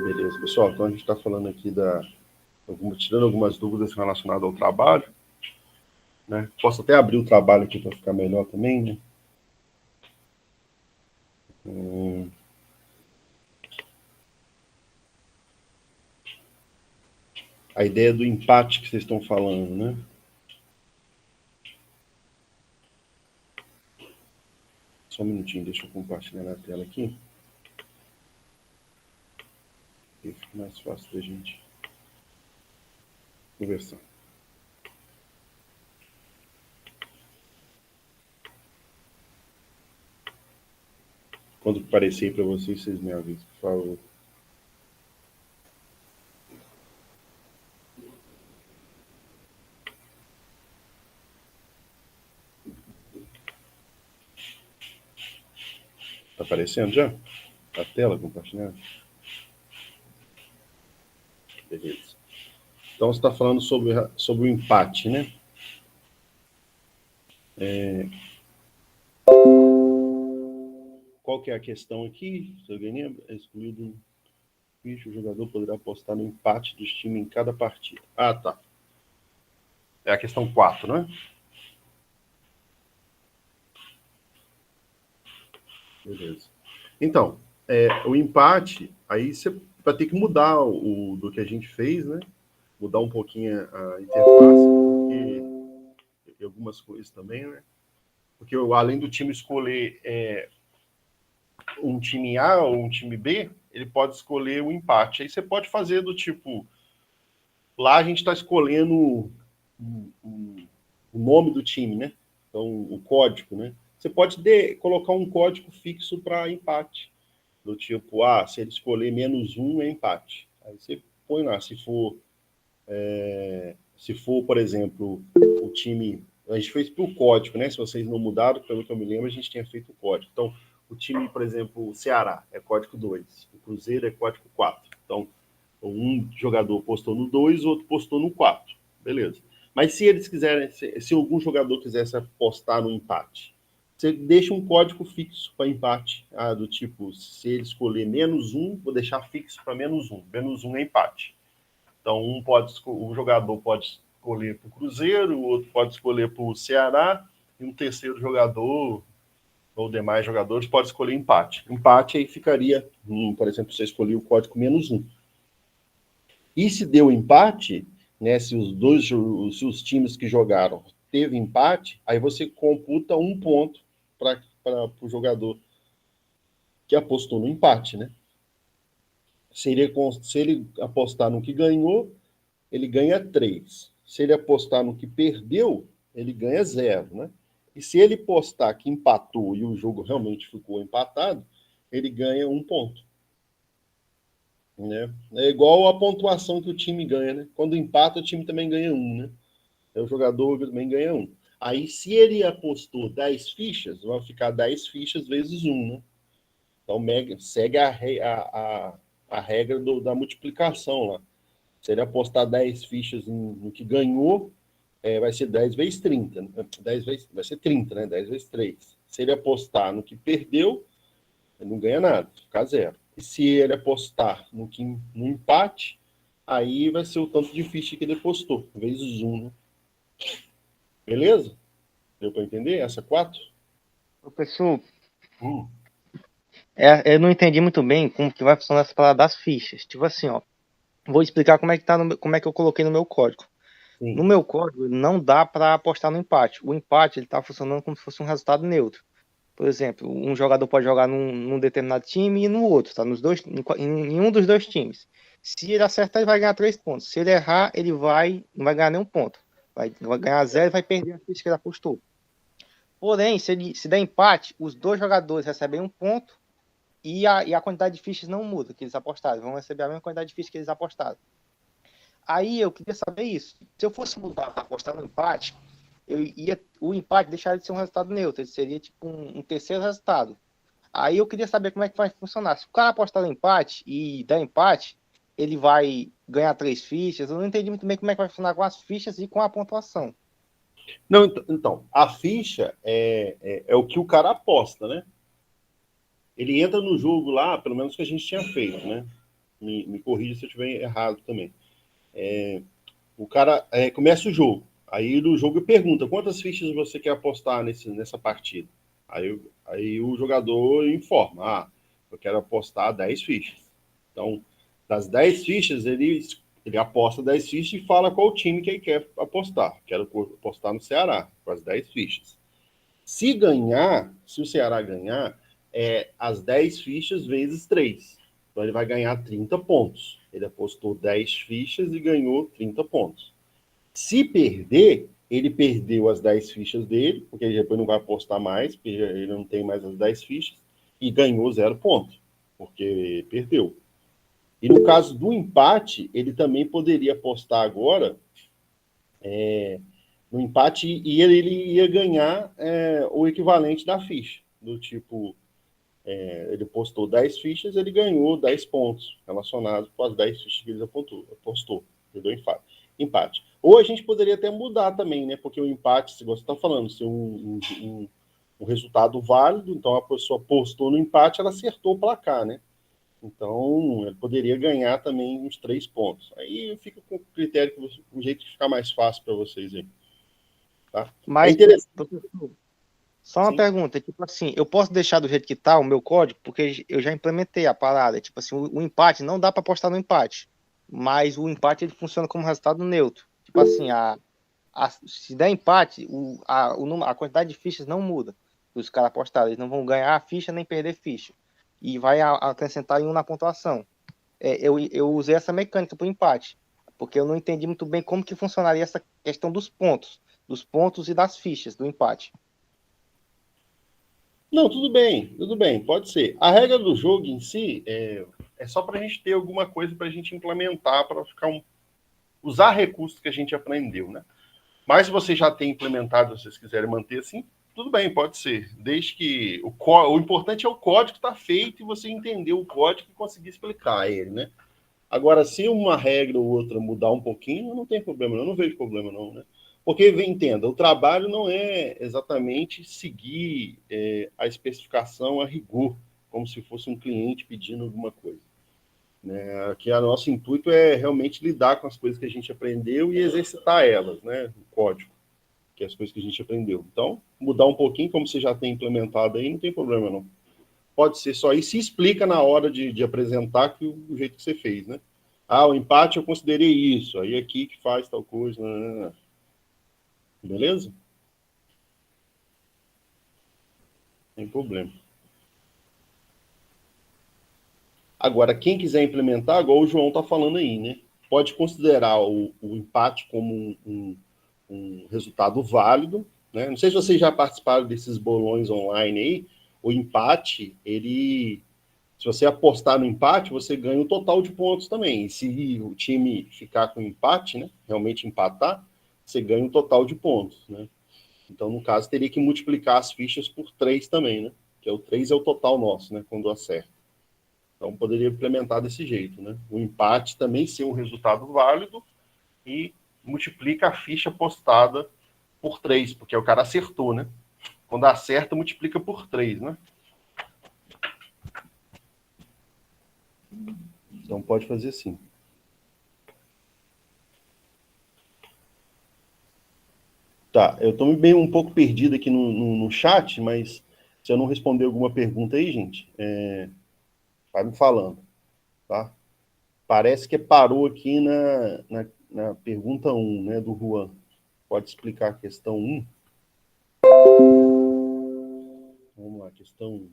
Beleza, pessoal. Então a gente está falando aqui tirando algumas dúvidas relacionadas ao trabalho, né? Posso até abrir o trabalho aqui para ficar melhor também, né? A ideia do empate que vocês estão falando, né? Só um minutinho, deixa eu compartilhar na tela aqui. Fica mais fácil da gente conversar. Quando aparecer para vocês, vocês me avisam, por favor. Tá aparecendo já? A tela compartilhada? Beleza. Então você está falando sobre o empate, né? Qual que é a questão aqui? Se alguém lembra, é excluído o jogador poderá apostar no empate dos times em cada partida. Ah, tá. É a questão 4, né? Beleza. Então, o empate, aí você vai ter que mudar do que a gente fez, né? Mudar um pouquinho a interface, porque algumas coisas também, né? Porque além do time escolher um time A ou um time B, ele pode escolher o empate. Aí você pode fazer do tipo, lá a gente está escolhendo o nome do time, né? Então, o código, né? Você pode colocar um código fixo para empate. Do tipo, se ele escolher -1 é empate. Aí você põe lá, se for, por exemplo, o time. A gente fez por código, né? Se vocês não mudaram, pelo que eu me lembro, a gente tinha feito o código. Então, o time, por exemplo, o Ceará é código 2, o Cruzeiro é código 4. Então, um jogador postou no 2, o outro postou no 4. Beleza. Mas se eles quiserem, se algum jogador quisesse apostar no empate, você deixa um código fixo para empate. Do tipo, se ele escolher -1, vou deixar fixo para -1. -1 é empate. Então, um jogador pode escolher para o Cruzeiro, o outro pode escolher para o Ceará, e um terceiro jogador, ou demais jogadores, pode escolher empate. Empate aí ficaria, por exemplo, você escolheu o código -1. E se deu empate, né, se os times que jogaram teve empate, aí você computa um ponto para o jogador que apostou no empate, né? Se ele apostar no que ganhou, ele ganha 3. Se ele apostar no que perdeu, ele ganha 0, né? E se ele apostar que empatou e o jogo realmente ficou empatado, ele ganha 1 ponto. Né? É igual a pontuação que o time ganha, né? Quando empata, o time também ganha 1, né? O jogador também ganha 1. Aí, se ele apostou 10 fichas, vai ficar 10 fichas vezes 1, né? Então, segue a regra da multiplicação lá. Se ele apostar 10 fichas no que ganhou, vai ser 10 vezes 30. Né? 10 vezes, vai ser 30, né? 10 vezes 3. Se ele apostar no que perdeu, ele não ganha nada, fica 0. E se ele apostar no empate, aí vai ser o tanto de ficha que ele apostou, vezes 1, né? Beleza? Deu para entender essa 4? Professor, eu não entendi muito bem como que vai funcionar essa palavra das fichas. Tipo assim, ó, vou explicar como é que eu coloquei no meu código. Sim. No meu código não dá para apostar no empate. O empate ele tá funcionando como se fosse um resultado neutro. Por exemplo, um jogador pode jogar num determinado time e no outro, tá? Nos dois, em um dos dois times. Se ele acertar, ele vai ganhar 3 pontos. Se ele errar, ele não vai ganhar nenhum ponto. Vai ganhar 0 e vai perder a ficha que ele apostou. Porém, se der empate, os dois jogadores recebem 1 ponto e a quantidade de fichas não muda que eles apostaram. Vão receber a mesma quantidade de fichas que eles apostaram. Aí eu queria saber isso. Se eu fosse mudar para apostar no empate, o empate deixaria de ser um resultado neutro. Ele seria tipo um terceiro resultado. Aí eu queria saber como é que vai funcionar. Se o cara apostar no empate e der empate, ele vai ganhar 3 fichas. Eu não entendi muito bem como é que vai funcionar com as fichas e com a pontuação. Não, então, a ficha é o que o cara aposta, né? Ele entra no jogo lá, pelo menos que a gente tinha feito, né? me corrija se eu estiver errado também. O cara começa o jogo. Aí no jogo pergunta quantas fichas você quer apostar nessa partida. Aí o jogador informa, eu quero apostar 10 fichas. Então, das 10 fichas, ele aposta 10 fichas e fala qual time que ele quer apostar. Quero apostar no Ceará, com as 10 fichas. Se o Ceará ganhar, as 10 fichas vezes 3. Então ele vai ganhar 30 pontos. Ele apostou 10 fichas e ganhou 30 pontos. Se perder, ele perdeu as 10 fichas dele, porque ele depois não vai apostar mais, porque ele não tem mais as 10 fichas, e ganhou 0 pontos, porque perdeu. E no caso do empate, ele também poderia apostar agora no empate e ele ia ganhar o equivalente da ficha. Do tipo, ele postou 10 fichas, ele ganhou 10 pontos relacionados com as 10 fichas que ele apostou. Entendeu? Empate. Ou a gente poderia até mudar também, né? Porque o empate, se você está falando, ser um resultado válido, então a pessoa apostou no empate, ela acertou o placar, né? Então, ele poderia ganhar também uns 3 pontos. Aí fica com o critério, o jeito de ficar mais fácil para vocês aí. Tá? Mas, interessante. professor, só uma Sim. pergunta, tipo assim, eu posso deixar do jeito que tá o meu código, porque eu já implementei a parada, tipo assim, o empate não dá para apostar no empate, mas o empate ele funciona como resultado neutro. Tipo assim, se der empate, a quantidade de fichas não muda. Os caras apostaram, eles não vão ganhar a ficha nem perder ficha. E vai acrescentar em um na pontuação. Eu usei essa mecânica para o empate, porque eu não entendi muito bem como que funcionaria essa questão dos pontos e das fichas do empate. Não, tudo bem, pode ser. A regra do jogo em si é só para a gente ter alguma coisa para a gente implementar, para usar recursos que a gente aprendeu, né? Mas se você já tem implementado, se vocês quiserem manter assim, tudo bem, pode ser. Desde que o importante é o código estar feito e você entender o código e conseguir explicar ele, né? Agora, se uma regra ou outra mudar um pouquinho, não tem problema, eu não vejo problema não, né? Porque, entenda, o trabalho não é exatamente seguir a especificação a rigor, como se fosse um cliente pedindo alguma coisa. Né? Aqui, o nosso intuito é realmente lidar com as coisas que a gente aprendeu e exercitar elas, né? O código, que é as coisas que a gente aprendeu. Então, mudar um pouquinho, como você já tem implementado aí, não tem problema não. Pode ser só isso, se explica na hora de apresentar que o jeito que você fez, né? O empate eu considerei isso, aí aqui que faz tal coisa, né? Beleza? Sem problema. Agora, quem quiser implementar, igual o João está falando aí, né? Pode considerar o empate como um resultado válido, né? Não sei se vocês já participaram desses bolões online aí. O empate, se você apostar no empate, você ganha o total de pontos também. E se o time ficar com empate, né? Realmente empatar, você ganha o total de pontos, né? Então, no caso, teria que multiplicar as fichas por 3 também, né? Que o 3 é o total nosso, né? Quando acerta. Então, poderia implementar desse jeito, né? O empate também ser um resultado válido e multiplica a ficha postada por 3, porque o cara acertou, né? Quando acerta, multiplica por 3, né? Então, pode fazer assim. Tá, eu tô meio um pouco perdido aqui no chat, mas se eu não responder alguma pergunta aí, gente, vai me falando, tá? Parece que parou aqui na pergunta 1, né, do Juan. Pode explicar a questão 1? Vamos lá, questão 1.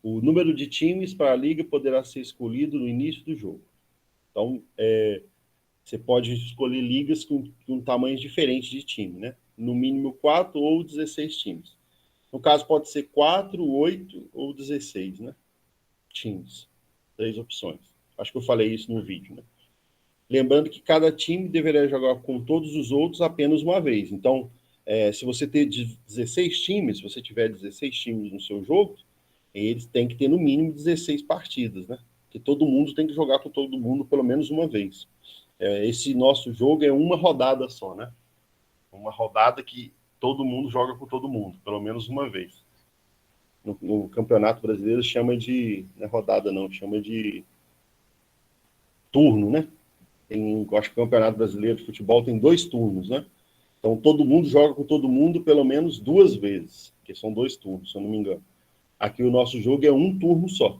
O número de times para a liga poderá ser escolhido no início do jogo. Então, você pode escolher ligas com tamanhos diferentes de time, né? No mínimo 4 ou 16 times. No caso, pode ser 4, 8 ou 16, né? Times. 3 opções. Acho que eu falei isso no vídeo, né? Lembrando que cada time deverá jogar com todos os outros apenas uma vez. Então, se você ter 16 times, se você tiver 16 times no seu jogo, eles têm que ter no mínimo 16 partidas, né? Que todo mundo tem que jogar com todo mundo pelo menos uma vez. Esse nosso jogo é uma rodada só, né? Uma rodada que todo mundo joga com todo mundo, pelo menos uma vez. No Campeonato Brasileiro chama de... Não é rodada não, chama de turno, né? Acho que o Campeonato Brasileiro de Futebol tem 2 turnos, né? Então, todo mundo joga com todo mundo pelo menos 2 vezes, porque são 2 turnos, se eu não me engano. Aqui o nosso jogo é um turno só.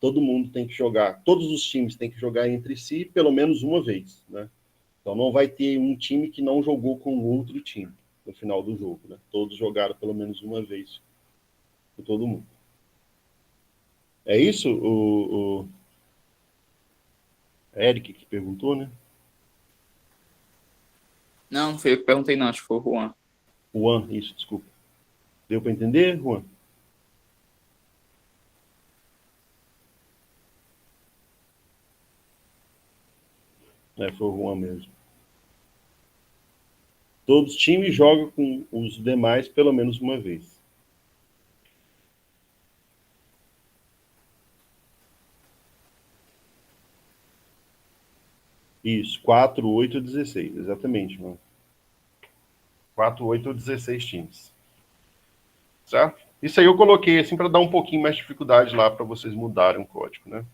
Todo mundo tem que jogar, todos os times têm que jogar entre si pelo menos uma vez, né? Então, não vai ter um time que não jogou com outro time no final do jogo, né? Todos jogaram pelo menos uma vez com todo mundo. É isso, o Eric que perguntou, né? Não, não foi eu que perguntei, não. Acho que foi o Juan. Juan, isso, desculpa. Deu para entender, Juan? Foi o Juan mesmo. Todos os times jogam com os demais pelo menos uma vez. Isso, 4, 8 e 16, exatamente, mano. 4, 8 ou 16 times. Certo? Isso aí eu coloquei assim para dar um pouquinho mais de dificuldade lá para vocês mudarem o código, né?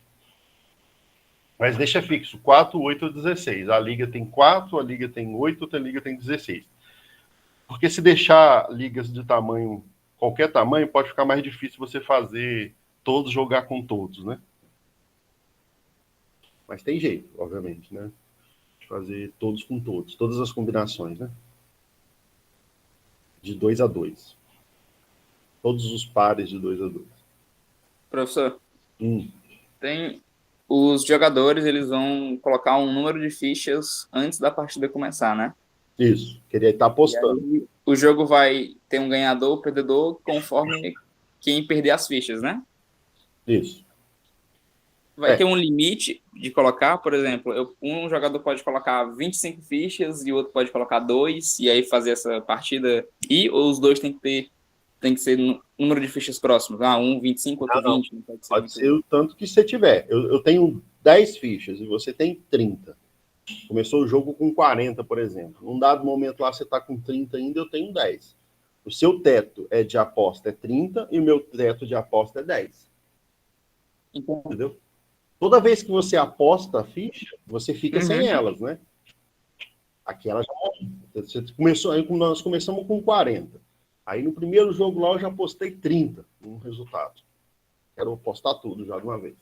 Mas deixa fixo, 4, 8 ou 16. A liga tem 4, a liga tem 8, outra liga tem 16. Porque se deixar ligas de tamanho, qualquer tamanho, pode ficar mais difícil você fazer todos jogar com todos, né? Mas tem jeito, obviamente, né? De fazer todos com todos, todas as combinações, né? De 2 a 2. Todos os pares de 2 a 2. Professor, tem os jogadores, eles vão colocar um número de fichas antes da partida começar, né? Isso, queria estar apostando. E aí, o jogo vai ter um ganhador ou perdedor conforme quem perder as fichas, né? Isso. Vai ter um limite de colocar, por exemplo, um jogador pode colocar 25 fichas e o outro pode colocar 2, e aí fazer essa partida, ou os dois tem que ser número de fichas próximos. Um 25, outro 20. Não pode ser, pode ser o tanto que você tiver. Eu tenho 10 fichas e você tem 30. Começou o jogo com 40, por exemplo. Num dado momento lá você está com 30 ainda, eu tenho 10. O seu teto de aposta é 30 e o meu teto de aposta é 10. Entendeu? Toda vez que você aposta a ficha, você fica sem elas, né? Aqui ela já começou, aí nós começamos com 40. Aí no primeiro jogo lá eu já apostei 30 no resultado. Quero apostar tudo já de uma vez.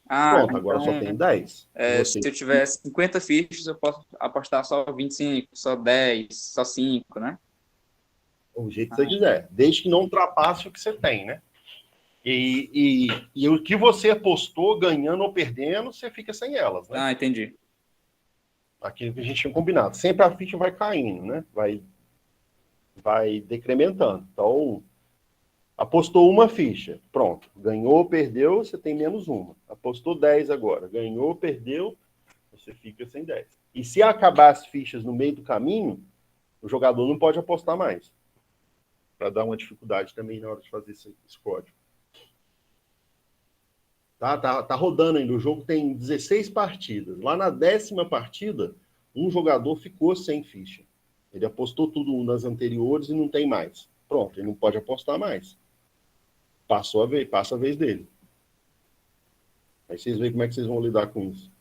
Pronto, agora só tem 10. Se eu tiver 50 fichas, eu posso apostar só 25, só 10, só 5, né? O jeito que você quiser. Desde que não ultrapasse o que você tem, né? E o que você apostou, ganhando ou perdendo, você fica sem elas, né? Entendi. Aquilo que a gente tinha combinado. Sempre a ficha vai caindo, né? Vai decrementando. Então, apostou uma ficha, pronto. Ganhou ou perdeu, você tem menos uma. Apostou 10 agora. Ganhou ou perdeu, você fica sem 10. E se acabar as fichas no meio do caminho, o jogador não pode apostar mais. Para dar uma dificuldade também na hora de fazer esse código. Tá rodando ainda. O jogo tem 16 partidas. Lá na 10ª partida, um jogador ficou sem ficha. Ele apostou tudo nas anteriores e não tem mais. Pronto, ele não pode apostar mais. Passa a vez dele. Aí vocês veem como é que vocês vão lidar com isso.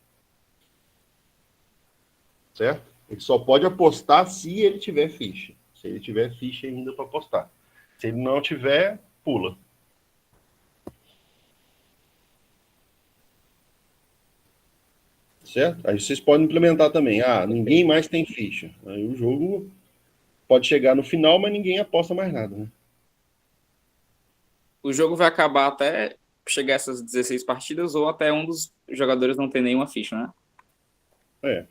Certo? Ele só pode apostar se ele tiver ficha. Se ele tiver ficha ainda para apostar. Se ele não tiver, pula. Certo? Aí vocês podem implementar também. Ninguém mais tem ficha. Aí o jogo pode chegar no final, mas ninguém aposta mais nada, né? O jogo vai acabar até chegar essas 16 partidas ou até um dos jogadores não ter nenhuma ficha, né?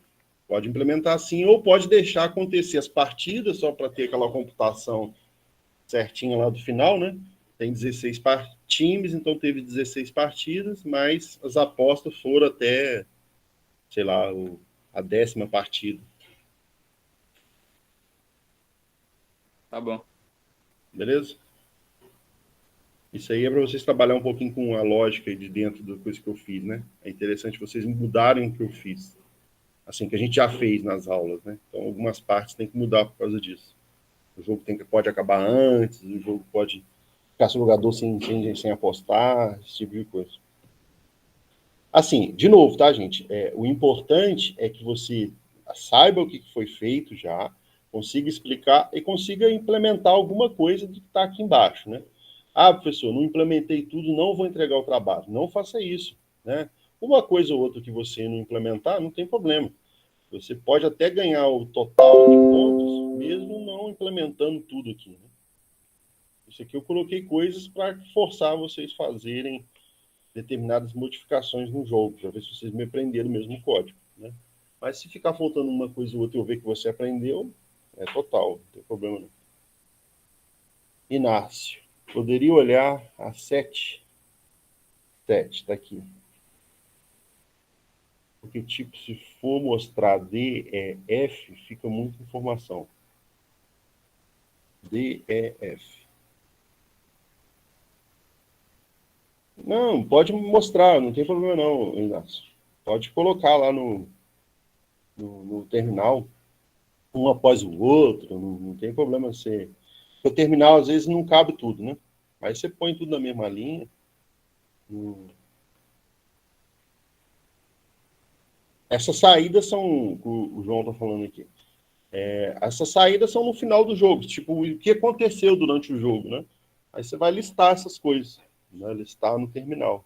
Pode implementar assim, ou pode deixar acontecer as partidas só para ter aquela computação certinha lá do final, né? Tem 16 times, então teve 16 partidas, mas as apostas foram até, sei lá, a 10ª partida. Tá bom. Beleza? Isso aí é para vocês trabalhar um pouquinho com a lógica de dentro da coisa que eu fiz, né? É interessante vocês mudarem o que eu fiz. Assim, que a gente já fez nas aulas, né? Então, algumas partes tem que mudar por causa disso. O jogo pode acabar antes, o jogo pode ficar sem jogador sem apostar, esse tipo de coisa. Assim, de novo, tá, gente? O importante é que você saiba o que foi feito já, consiga explicar e consiga implementar alguma coisa do que está aqui embaixo, né? Ah, professor, não implementei tudo, não vou entregar o trabalho. Não faça isso, né? Uma coisa ou outra que você não implementar, não tem problema. Você pode até ganhar o total de pontos, mesmo não implementando tudo aqui, né? Isso aqui eu coloquei coisas para forçar vocês fazerem determinadas modificações no jogo, para ver se vocês me aprenderam mesmo o código, né? Mas se ficar faltando uma coisa ou outra e eu ver que você aprendeu, é total, não tem problema não. Inácio, poderia olhar a 7? 7, está aqui. Porque, tipo, se for mostrar D, E, F, fica muita informação. D, E, F. Não, pode mostrar, não tem problema não, Inácio. Pode colocar lá no terminal, um após o outro, não tem problema ser. O terminal, às vezes, não cabe tudo, né? Aí você põe tudo na mesma linha. Essas saídas são, o João está falando aqui, essas saídas são no final do jogo, tipo, o que aconteceu durante o jogo, né? Aí você vai listar essas coisas, né? Listar no terminal.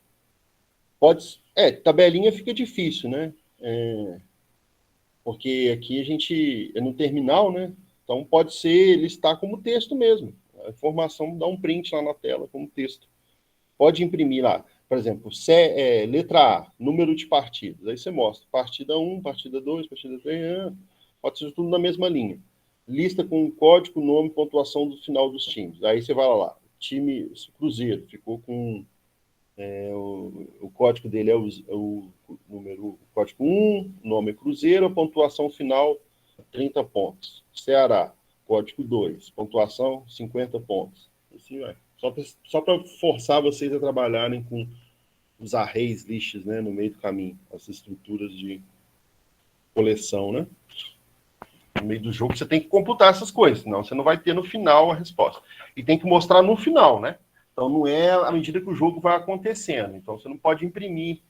Tabelinha fica difícil, né? Porque aqui a gente é no terminal, né? Então pode ser listar como texto mesmo. A informação dá um print lá na tela como texto. Pode imprimir lá, por exemplo, letra A, número de partidas. Aí você mostra partida 1, partida 2, partida 3, pode ser tudo na mesma linha. Lista com código, nome, pontuação do final dos times. Aí você vai lá, time Cruzeiro, ficou com o código dele é o número, o código 1, nome é Cruzeiro, a pontuação final 30 pontos. Ceará, código 2, pontuação 50 pontos. Assim vai. Só para forçar vocês a trabalharem com os arrays lists, né, no meio do caminho, as estruturas de coleção, né? No meio do jogo você tem que computar essas coisas, senão você não vai ter no final a resposta. E tem que mostrar no final, né? Então não é à medida que o jogo vai acontecendo. Então você não pode imprimir,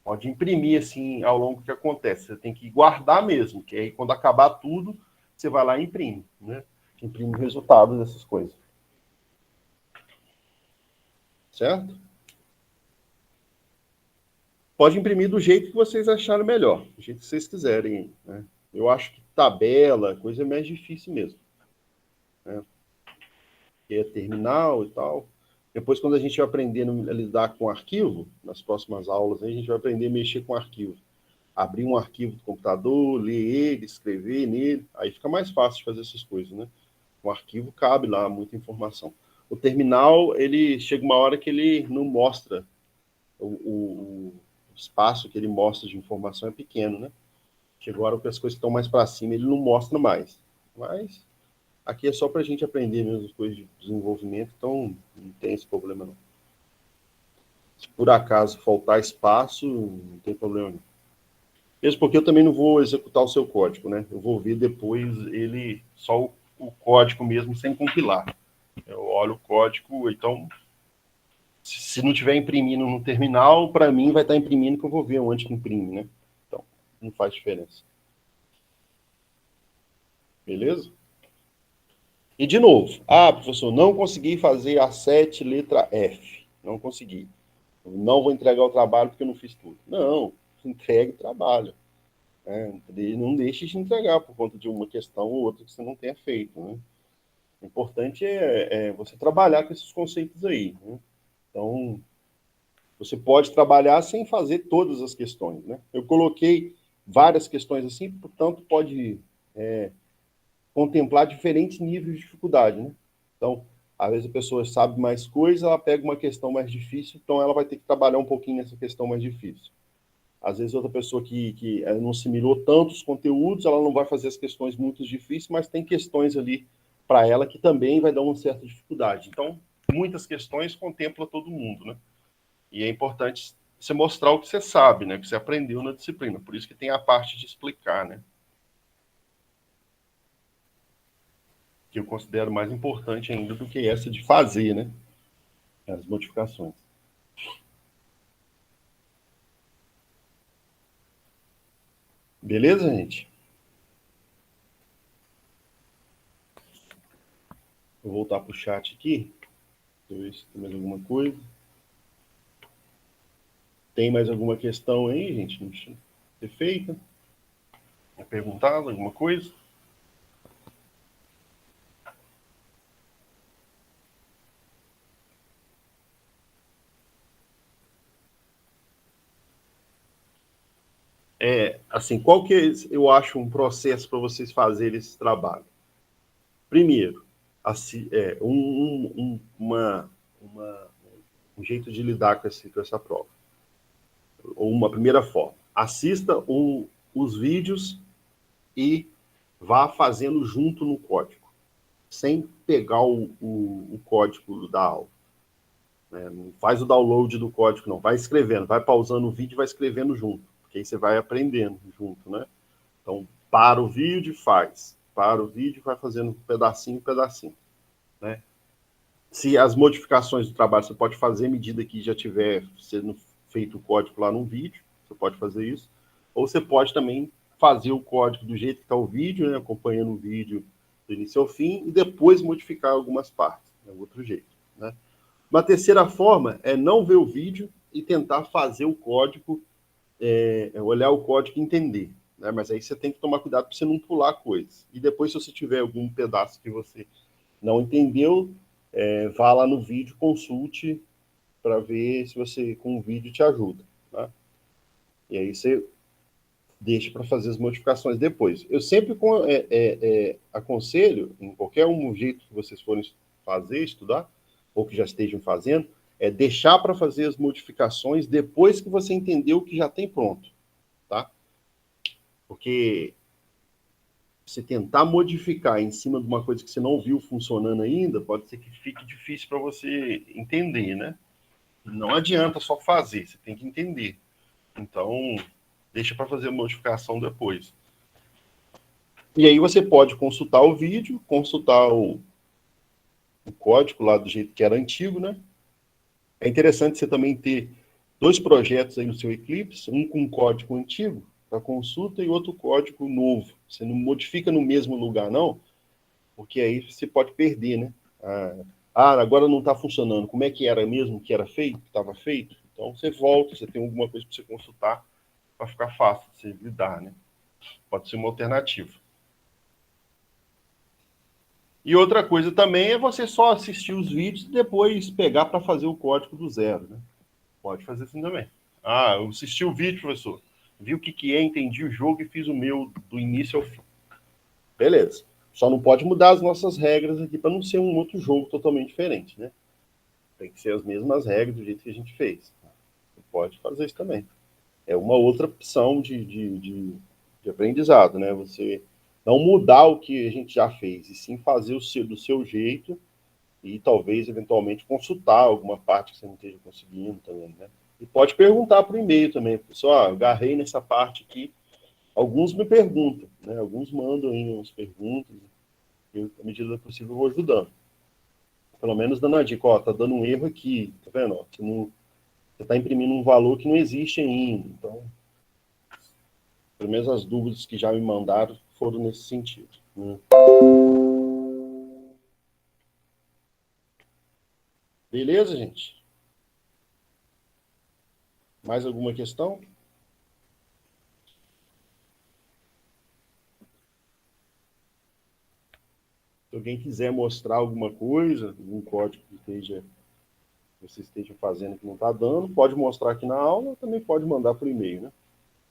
pode imprimir assim ao longo que acontece. Você tem que guardar mesmo, que aí quando acabar tudo, você vai lá e imprime, né? Imprime o resultado dessas coisas. Certo? Pode imprimir do jeito que vocês acharem melhor, do jeito que vocês quiserem, né? Eu acho que tabela, coisa é mais difícil mesmo, né? Que é terminal e tal. Depois, quando a gente vai aprendendo a lidar com arquivo, nas próximas aulas, a gente vai aprender a mexer com arquivo. Abrir um arquivo do computador, ler ele, escrever nele, aí fica mais fácil de fazer essas coisas, né? O arquivo cabe lá muita informação. O terminal, ele chega uma hora que ele não mostra o espaço que ele mostra de informação é pequeno, né? Chegou a hora que as coisas estão mais para cima, ele não mostra mais. Mas aqui é só para a gente aprender mesmo as coisas de desenvolvimento, então não tem esse problema não. Se por acaso faltar espaço, não tem problema não. Mesmo porque eu também não vou executar o seu código, né? Eu vou ver depois ele, só o código mesmo, sem compilar. Eu olho o código, então, se não estiver imprimindo no terminal, para mim vai estar imprimindo que eu vou ver onde que imprime, né? Então, não faz diferença. Beleza? E de novo, professor, não consegui fazer a 7, letra F. Não consegui. Eu não vou entregar o trabalho porque eu não fiz tudo. Não, entregue o trabalho. Né? Não deixe de entregar por conta de uma questão ou outra que você não tenha feito. Né? O importante é você trabalhar com esses conceitos aí. Né? Então, você pode trabalhar sem fazer todas as questões. Né? Eu coloquei várias questões assim, portanto, pode contemplar diferentes níveis de dificuldade. Né? Então, às vezes a pessoa sabe mais coisa, ela pega uma questão mais difícil, então ela vai ter que trabalhar um pouquinho nessa questão mais difícil. Às vezes outra pessoa que não assimilou tantos conteúdos, ela não vai fazer as questões muito difíceis, mas tem questões ali para ela que também vai dar uma certa dificuldade. Então, muitas questões contempla todo mundo, né? E é importante você mostrar o que você sabe, né? Que você aprendeu na disciplina. Por isso que tem a parte de explicar, né? Que eu considero mais importante ainda do que essa de fazer, né? As modificações. Beleza, gente? Vou voltar para o chat aqui. Deixa eu ver se tem mais alguma coisa. Tem mais alguma questão aí, gente? Não precisa ser feita? É perguntado alguma coisa? Assim, qual que eu acho um processo para vocês fazerem esse trabalho? Primeiro, assim, um jeito de lidar com essa prova. Ou uma primeira forma. Assista os vídeos e vá fazendo junto no código, sem pegar o código da aula. Não faz o download do código, não. Vai escrevendo, vai pausando o vídeo e vai escrevendo junto, porque aí você vai aprendendo junto, né? Então, para o vídeo e faz. Para o vídeo vai fazendo pedacinho, pedacinho, né? Se as modificações do trabalho você pode fazer à medida que já tiver sendo feito o código lá no vídeo, você pode fazer isso. Ou você pode também fazer o código do jeito que está o vídeo, né? Acompanhando o vídeo do início ao fim, e depois modificar algumas partes. É outro jeito, né? Uma terceira forma é não ver o vídeo e tentar fazer o código, olhar o código e entender. Né? Mas aí você tem que tomar cuidado para você não pular coisas. E depois, se você tiver algum pedaço que você não entendeu, vá lá no vídeo, consulte para ver se você, com o vídeo, te ajuda. Tá? E aí você deixa para fazer as modificações depois. Eu sempre aconselho, em qualquer jeito que vocês forem fazer, estudar, ou que já estejam fazendo, é deixar para fazer as modificações depois que você entendeu o que já tem pronto, tá? Porque você tentar modificar em cima de uma coisa que você não viu funcionando ainda, pode ser que fique difícil para você entender, né? Não adianta só fazer, você tem que entender. Então, deixa para fazer a modificação depois. E aí você pode consultar o vídeo, consultar o código lá do jeito que era antigo, né? É interessante você também ter 2 projetos aí no seu Eclipse, um com código antigo para consulta e outro código novo. Você não modifica no mesmo lugar, não, porque aí você pode perder, né? Agora não está funcionando. Como é que era mesmo que era feito, que estava feito? Então você volta, você tem alguma coisa para você consultar para ficar fácil de você lidar, né? Pode ser uma alternativa. E outra coisa também é você só assistir os vídeos e depois pegar para fazer o código do zero, né? Pode fazer assim também. Eu assisti o vídeo, professor, vi o que é, entendi o jogo e fiz o meu do início ao fim. Beleza. Só não pode mudar as nossas regras aqui para não ser um outro jogo totalmente diferente, né? Tem que ser as mesmas regras do jeito que a gente fez. Você pode fazer isso também. É uma outra opção de aprendizado, né? Você não mudar o que a gente já fez, e sim fazer do seu jeito e talvez, eventualmente, consultar alguma parte que você não esteja conseguindo também, né? E pode perguntar por e-mail também, pessoal, eu agarrei nessa parte aqui. Alguns me perguntam, né? Alguns mandam aí umas perguntas, eu, à medida do possível, vou ajudando. Pelo menos dando a dica, tá dando um erro aqui, tá vendo? Você tá imprimindo um valor que não existe ainda, então pelo menos as dúvidas que já me mandaram foram nesse sentido. Né? Beleza, gente? Mais alguma questão? Se alguém quiser mostrar alguma coisa, algum código que você esteja fazendo que não está dando, pode mostrar aqui na aula, também pode mandar por e-mail, né?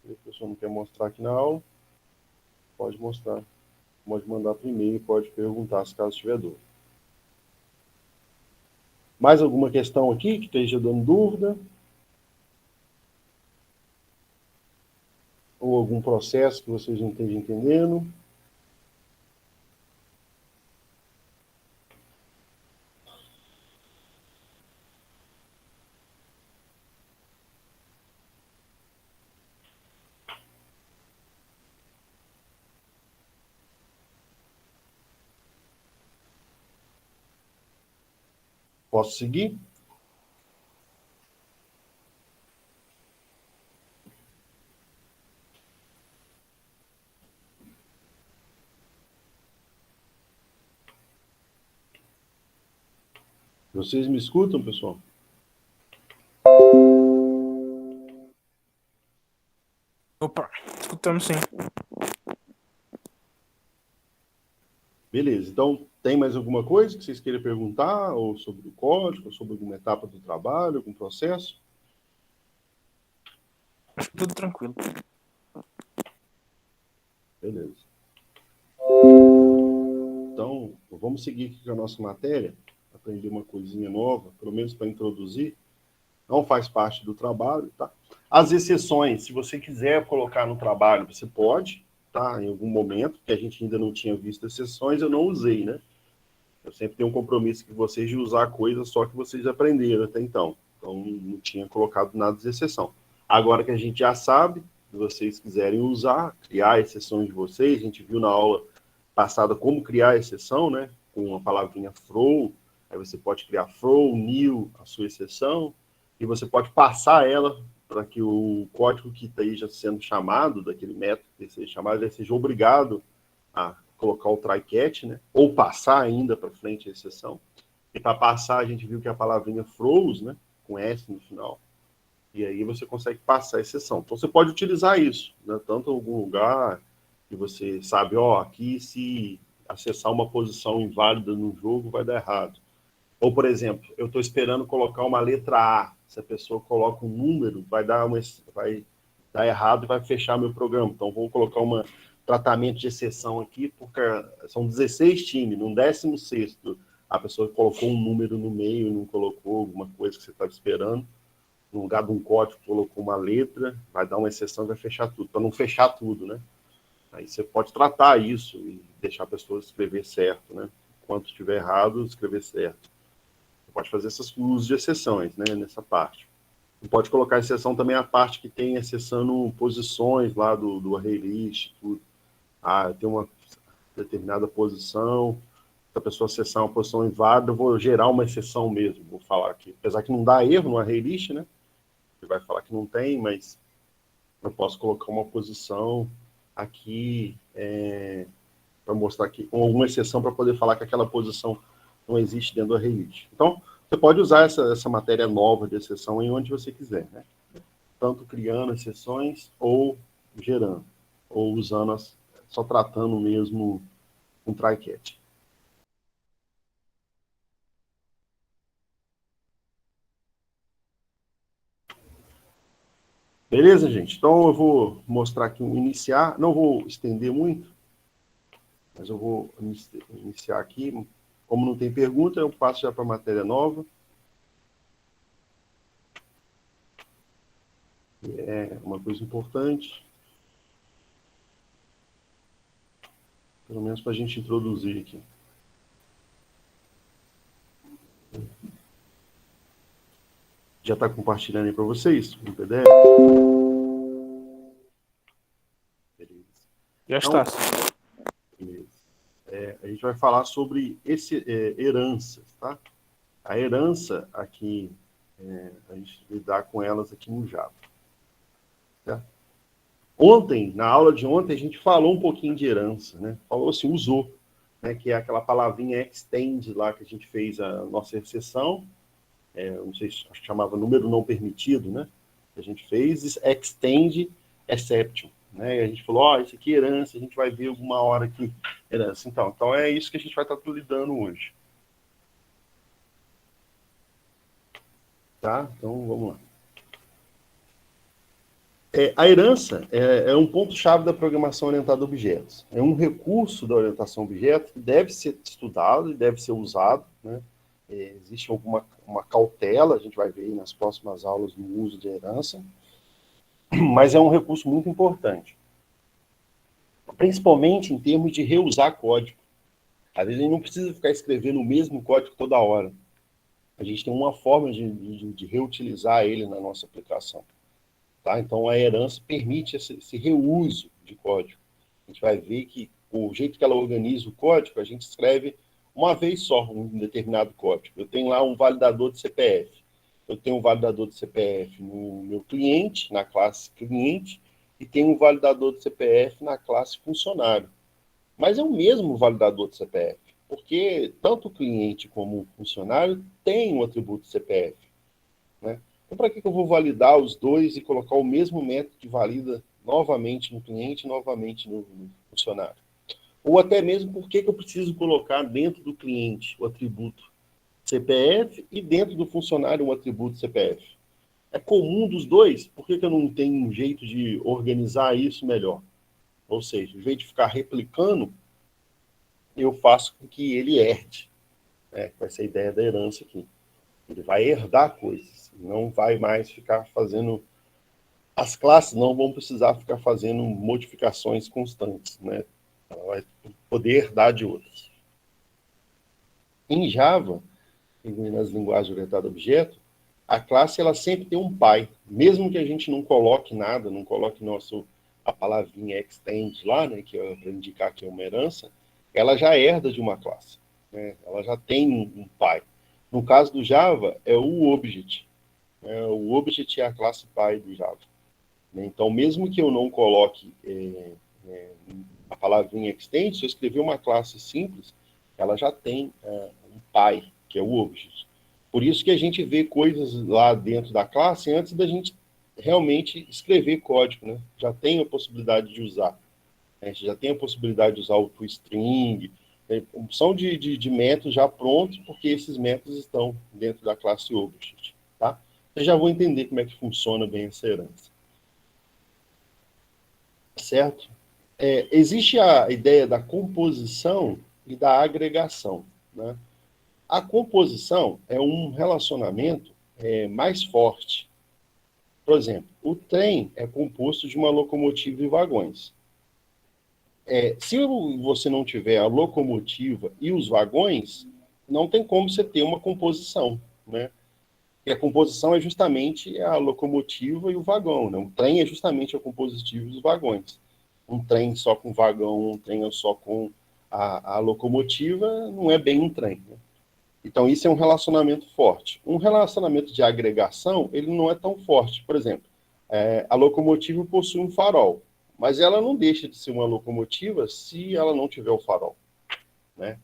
Se a pessoa não quer mostrar aqui na aula, pode mostrar, pode mandar por e-mail, pode perguntar se caso tiver dúvida. Mais alguma questão aqui que esteja dando dúvida? Ou algum processo que vocês não estejam entendendo? Posso seguir? Vocês me escutam, pessoal? Opa, escutamos sim. Beleza, então tem mais alguma coisa que vocês queiram perguntar, ou sobre o código, ou sobre alguma etapa do trabalho, algum processo? Acho que tudo tranquilo. Beleza. Então, vamos seguir aqui com a nossa matéria, aprender uma coisinha nova, pelo menos para introduzir. Não faz parte do trabalho, tá? As exceções, se você quiser colocar no trabalho, você pode, tá? Em algum momento, que a gente ainda não tinha visto exceções, eu não usei, né? Eu sempre tenho um compromisso com vocês de usar coisas só que vocês aprenderam até então. Então, não tinha colocado nada de exceção. Agora que a gente já sabe, se vocês quiserem usar, criar exceções de vocês, a gente viu na aula passada como criar exceção, né? Com a palavrinha throw, aí você pode criar throw, new, a sua exceção, e você pode passar ela para que o código que esteja sendo chamado, daquele método que seja chamado, ele seja obrigado a colocar o try catch, né? Ou passar ainda para frente a exceção. E para passar, a gente viu que a palavrinha froze, né? Com S no final. E aí você consegue passar a exceção. Então você pode utilizar isso, né? Tanto em algum lugar que você sabe, ó, aqui se acessar uma posição inválida no jogo vai dar errado. Ou, por exemplo, eu estou esperando colocar uma letra A. Se a pessoa coloca um número, vai dar errado e vai fechar meu programa. Então, vou colocar um tratamento de exceção aqui, porque são 16 times, no 16º, a pessoa colocou um número no meio, não colocou alguma coisa que você estava esperando. No lugar de um código, colocou uma letra, vai dar uma exceção e vai fechar tudo, para não fechar tudo, né? Aí você pode tratar isso e deixar a pessoa escrever certo, né? Enquanto estiver errado, escrever certo. Você pode fazer esses usos de exceções, né, nessa parte. Você pode colocar exceção também a parte que tem exceção posições lá do array list, tudo. Ah, tem uma determinada posição, se a pessoa acessar uma posição inválida, eu vou gerar uma exceção mesmo, vou falar aqui. Apesar que não dá erro no array list, né? Ele vai falar que não tem, mas eu posso colocar uma posição aqui para mostrar aqui, com alguma exceção para poder falar que aquela posição não existe dentro do array list. Então, você pode usar essa matéria nova de exceção em onde você quiser, né? Tanto criando exceções ou gerando, ou usando só tratando mesmo um try catch. Beleza, gente? Então eu vou mostrar aqui um iniciar, não vou estender muito, mas eu vou iniciar aqui. Como não tem pergunta, eu passo já para a matéria nova. É uma coisa importante, pelo menos para a gente introduzir aqui. Já está compartilhando aí para vocês no PDF? Beleza. Já Então, está. beleza. A gente vai falar sobre heranças, tá? A herança aqui, a gente lidar com elas aqui no Java. Certo? Ontem, na aula de ontem, a gente falou um pouquinho de herança, né? Falou assim, usou, né? Que é aquela palavrinha extend lá que a gente fez a nossa exceção. Não sei se chamava número não permitido, né? A gente fez extend exception, né? E a gente falou, ó, isso aqui é herança, a gente vai ver alguma hora aqui herança. Então é isso que a gente vai estar lidando hoje. Tá? Então, vamos lá. A herança é um ponto-chave da programação orientada a objetos. É um recurso da orientação a objetos que deve ser estudado e deve ser usado, né? Existe uma cautela, a gente vai ver aí nas próximas aulas no uso de herança, mas é um recurso muito importante, principalmente em termos de reusar código. Às vezes a gente não precisa ficar escrevendo o mesmo código toda hora. A gente tem uma forma de reutilizar ele na nossa aplicação. Tá? Então, a herança permite esse reuso de código. A gente vai ver que o jeito que ela organiza o código, a gente escreve uma vez só um determinado código. Eu tenho lá um validador de CPF. Eu tenho um validador de CPF no meu cliente, na classe cliente, e tenho um validador de CPF na classe funcionário. Mas é o mesmo validador de CPF. Porque tanto o cliente como o funcionário tem um atributo CPF, né? Então, para que eu vou validar os dois e colocar o mesmo método que valida novamente no cliente e novamente no funcionário? Ou até mesmo, por que eu preciso colocar dentro do cliente o atributo CPF e dentro do funcionário um atributo CPF? É comum dos dois? Por que eu não tenho um jeito de organizar isso melhor? Ou seja, em vez de ficar replicando, eu faço com que ele herde, né? Com essa ideia da herança aqui. Ele vai herdar coisas, não vai mais ficar fazendo... As classes não vão precisar ficar fazendo modificações constantes, né? Ela vai poder herdar de outras. Em Java, nas linguagens orientadas a objeto, a classe ela sempre tem um pai. Mesmo que a gente não coloque nada, não coloque a palavrinha extend lá, né, que é para indicar que é uma herança, ela já herda de uma classe, né? Ela já tem um pai. No caso do Java, é o object. O object é a classe pai do Java. Então, mesmo que eu não coloque a palavrinha extend, se eu escrever uma classe simples, ela já tem um pai, que é o object. Por isso que a gente vê coisas lá dentro da classe antes da gente realmente escrever código, né? Já tem a possibilidade de usar. A gente já tem a possibilidade de usar o toString, são de métodos já prontos, porque esses métodos estão dentro da classe object, tá? Eu já vou entender como é que funciona bem essa herança. Certo? Existe a ideia da composição e da agregação, né? A composição é um relacionamento mais forte. Por exemplo, o trem é composto de uma locomotiva e vagões. Se você não tiver a locomotiva e os vagões, não tem como você ter uma composição, né? E a composição é justamente a locomotiva e o vagão, né? O trem é justamente a compositiva e os vagões. Um trem só com vagão, um trem só com a locomotiva, não é bem um trem, né? Então, isso é um relacionamento forte. Um relacionamento de agregação, ele não é tão forte. Por exemplo, a locomotiva possui um farol, mas ela não deixa de ser uma locomotiva se ela não tiver o farol, né?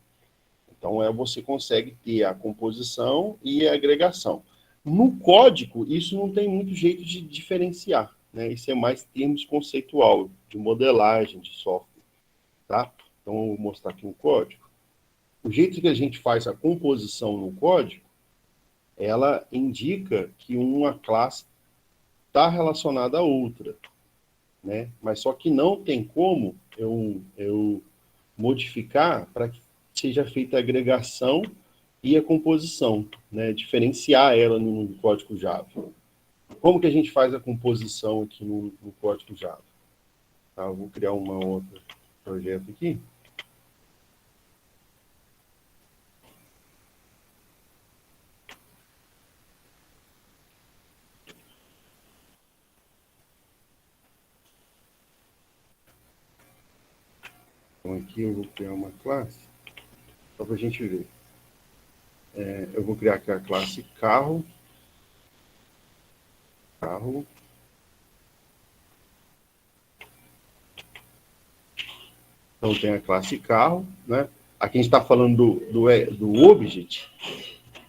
Então, você consegue ter a composição e a agregação. No código, isso não tem muito jeito de diferenciar, né? Isso é mais termos conceitual, de modelagem de software, tá? Então, eu vou mostrar aqui um código. O jeito que a gente faz a composição no código, ela indica que uma classe está relacionada a outra, né? Mas só que não tem como eu modificar para que seja feita a agregação e a composição, né? Diferenciar ela no código Java. Como que a gente faz a composição aqui no código Java? Tá, eu vou criar um outro projeto aqui. Então, aqui eu vou criar uma classe, só para a gente ver. Eu vou criar aqui a classe carro. Então, tem a classe carro, né? Aqui a gente está falando do object.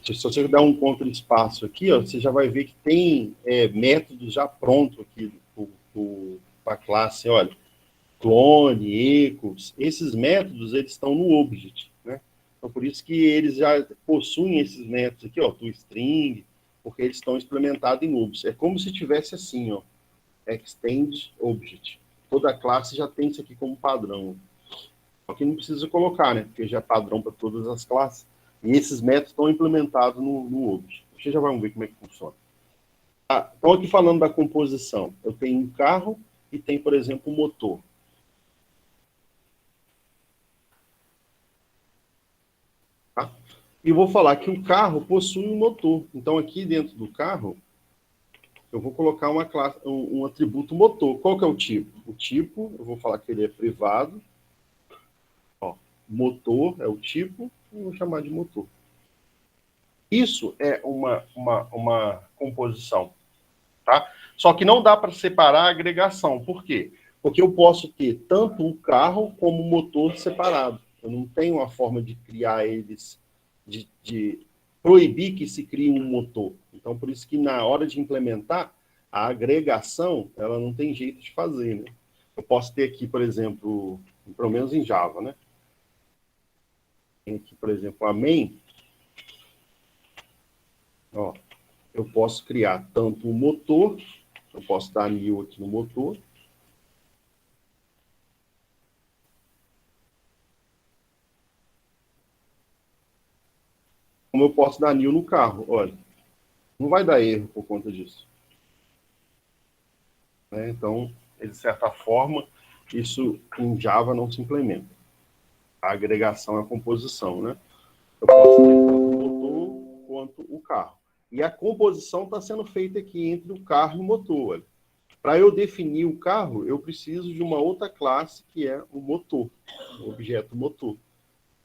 Se você der um contra-espaço aqui, ó, você já vai ver que tem métodos já prontos aqui para a classe. Olha, clone, echoes, esses métodos, eles estão no object, né? Então, por isso que eles já possuem esses métodos aqui, ó, toString, porque eles estão implementados em object. É como se tivesse assim, ó, extend object. Toda classe já tem isso aqui como padrão. Só que não precisa colocar, né? Porque já é padrão para todas as classes. E esses métodos estão implementados no object. Vocês já vão ver como é que funciona. Então, aqui falando da composição, eu tenho um carro e tem, por exemplo, um motor. Tá? E vou falar que o carro possui um motor. Então, aqui dentro do carro, eu vou colocar uma classe, um atributo motor. Qual que é o tipo? O tipo, eu vou falar que ele é privado. Ó, motor é o tipo, eu vou chamar de motor. Isso é uma composição, tá? Só que não dá para separar a agregação. Por quê? Porque eu posso ter tanto o carro como o motor separado. Eu não tenho uma forma de criar eles, de proibir que se crie um motor. Então, por isso que na hora de implementar, a agregação, ela não tem jeito de fazer, né? Eu posso ter aqui, por exemplo, pelo menos em Java, né? Tem aqui, por exemplo, a main. Ó, eu posso criar tanto o motor, eu posso dar new aqui no motor, como eu posso dar new no carro. Olha, não vai dar erro por conta disso. Né? Então, de certa forma, isso em Java não se implementa. A agregação é a composição, né? Eu posso ter tanto o motor quanto o carro. E a composição está sendo feita aqui entre o carro e o motor. Para eu definir o carro, eu preciso de uma outra classe que é o motor, o objeto motor.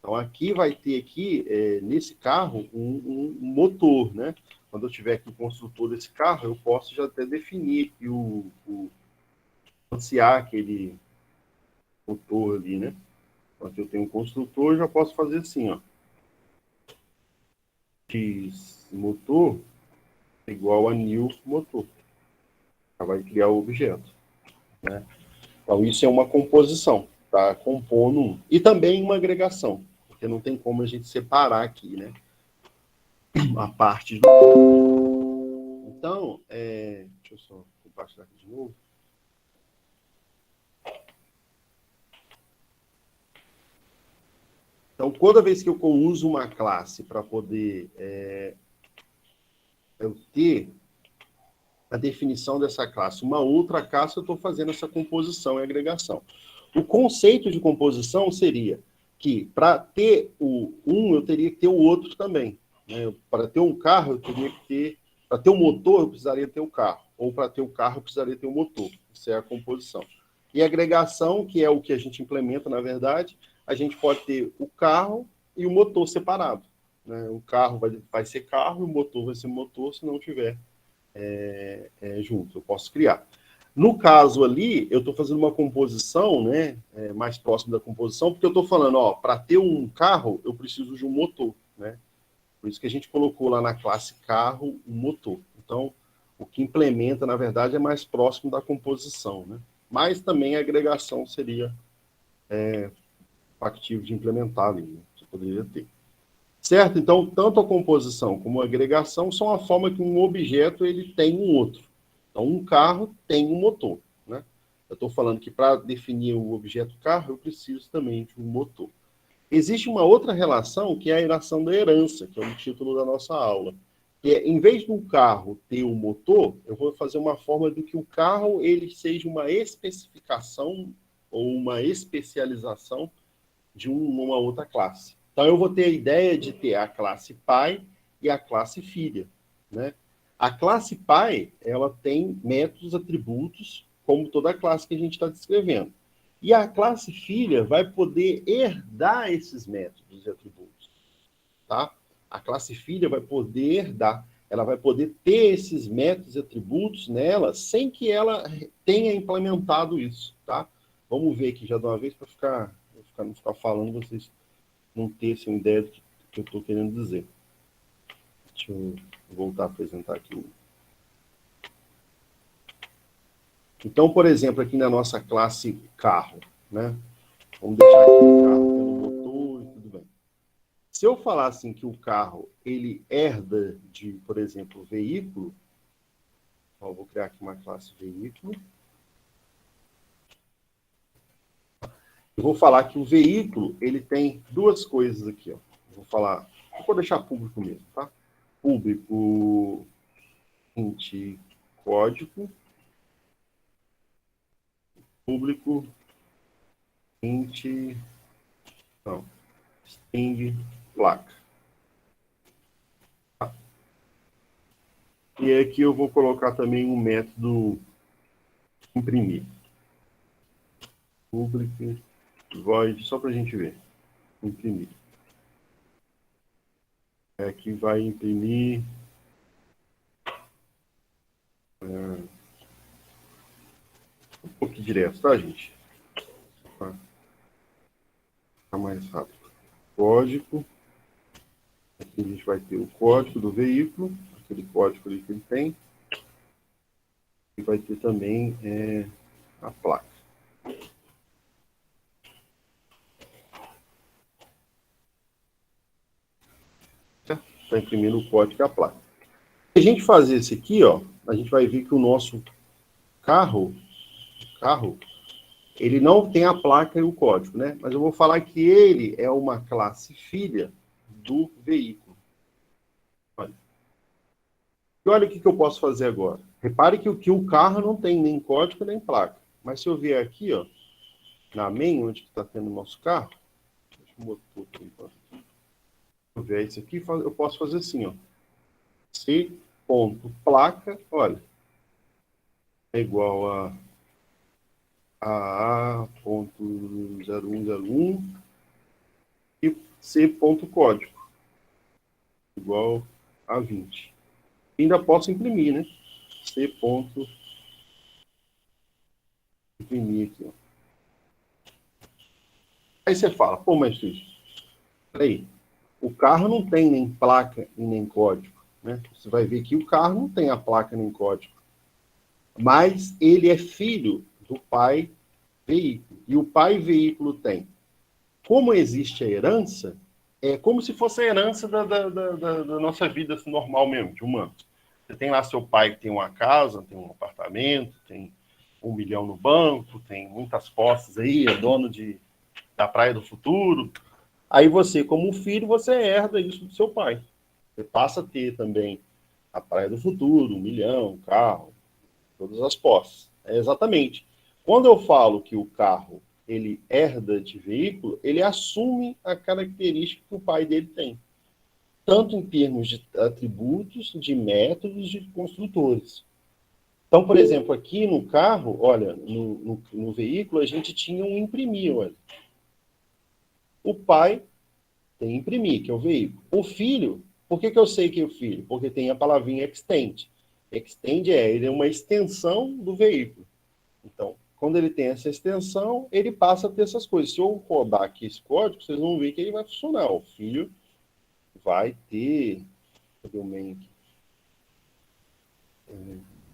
Então, aqui vai ter aqui, nesse carro, um motor, né? Quando eu tiver aqui o construtor desse carro, eu posso já até definir aqui anunciar aquele motor ali, né? Então, aqui eu tenho um construtor, eu já posso fazer assim, ó. X motor igual a new motor. Já vai criar o objeto, né? Então, isso é uma composição, tá? Compondo um. E também uma agregação, porque não tem como a gente separar aqui, né? A parte do... Então, deixa eu só compartilhar aqui de novo. Então, toda vez que eu uso uma classe para poder eu ter a definição dessa classe, uma outra classe, eu estou fazendo essa composição e agregação. O conceito de composição seria que, para ter o um, eu teria que ter o outro também. Né? Para ter um carro, eu teria que ter... Para ter um motor, eu precisaria ter o carro. Ou para ter o carro, eu precisaria ter o motor. Isso é a composição. E a agregação, que é o que a gente implementa, na verdade, a gente pode ter o carro e o motor separado. Né? O carro vai ser carro e o motor vai ser motor, se não tiver junto. Eu posso criar. No caso ali, eu estou fazendo uma composição, né, mais próximo da composição, porque eu estou falando, ó, para ter um carro, eu preciso de um motor, né? Por isso que a gente colocou lá na classe carro um motor. Então, o que implementa, na verdade, é mais próximo da composição, né? Mas também a agregação seria factível de implementar ali, né? Você poderia ter. Certo? Então, tanto a composição como a agregação são a forma que um objeto ele tem um outro. Então, um carro tem um motor, né? Eu estou falando que para definir o objeto carro, eu preciso também de um motor. Existe uma outra relação, que é a relação da herança, que é o título da nossa aula. Que é, em vez do carro ter um motor, eu vou fazer uma forma de que o carro ele seja uma especificação ou uma especialização de uma outra classe. Então, eu vou ter a ideia de ter a classe pai e a classe filha, né? A classe pai, ela tem métodos, atributos, como toda classe que a gente está descrevendo. E a classe filha vai poder herdar esses métodos e atributos, tá? A classe filha vai poder herdar, ela vai poder ter esses métodos e atributos nela sem que ela tenha implementado isso, tá? Vamos ver aqui já de uma vez para não ficar falando, vocês não terem uma ideia do que eu estou querendo dizer. Deixa eu voltar a apresentar aqui. Então, por exemplo, aqui na nossa classe carro, né? Vamos deixar aqui o carro pelo motor e tudo bem. Se eu falar assim que o carro, ele herda de, por exemplo, veículo, ó, vou criar aqui uma classe veículo. Eu vou falar que o veículo, ele tem duas coisas aqui, ó. Vou deixar público mesmo, tá? Público int código, público int string placa. Tá? E aqui eu vou colocar também um método imprimir. Public void, só para a gente ver. Imprimir. Aqui vai imprimir um pouco direto, tá, gente? Tá mais rápido. código. Aqui a gente vai ter o código do veículo, aquele código ali que ele tem. E vai ter também a placa. Está imprimindo o código e a placa. Se a gente fazer esse aqui, ó, a gente vai ver que o nosso carro, ele não tem a placa e o código, né? Mas eu vou falar que ele é uma classe filha do veículo. Olha. E olha o que eu posso fazer agora. Repare que o carro não tem nem código nem placa. Mas se eu vier aqui, ó, na main, onde está tendo o nosso carro, deixa eu botar aqui, ó. Se eu vier isso aqui, eu posso fazer assim, ó. C.placa, olha, é igual a A.0101 e C.código, igual a 20. Ainda posso imprimir, né? C. Imprimir aqui, ó. Aí você fala, pô, mas filho, peraí, o carro não tem nem placa e nem código, né? Você vai ver que o carro não tem a placa nem código, mas ele é filho do pai veículo, e o pai veículo tem. Como existe a herança, é como se fosse a herança da nossa vida normal mesmo, de humano. Você tem lá seu pai que tem uma casa, tem um apartamento, tem 1 milhão no banco, tem muitas posses aí, é dono da Praia do Futuro. Aí você, como filho, você herda isso do seu pai. Você passa a ter também a Praia do Futuro, 1 milhão, carro, todas as posses. É exatamente. Quando eu falo que o carro ele herda de veículo, ele assume a característica que o pai dele tem, tanto em termos de atributos, de métodos, de construtores. Então, por exemplo, aqui no carro, olha, no veículo, a gente tinha um imprimir, olha. O pai tem imprimir, que é o veículo. O filho, por que eu sei que é o filho? Porque tem a palavrinha extend. Extend ele é uma extensão do veículo. Então, quando ele tem essa extensão, ele passa a ter essas coisas. Se eu rodar aqui esse código, vocês vão ver que ele vai funcionar. O filho vai ter... Cadê o main aqui?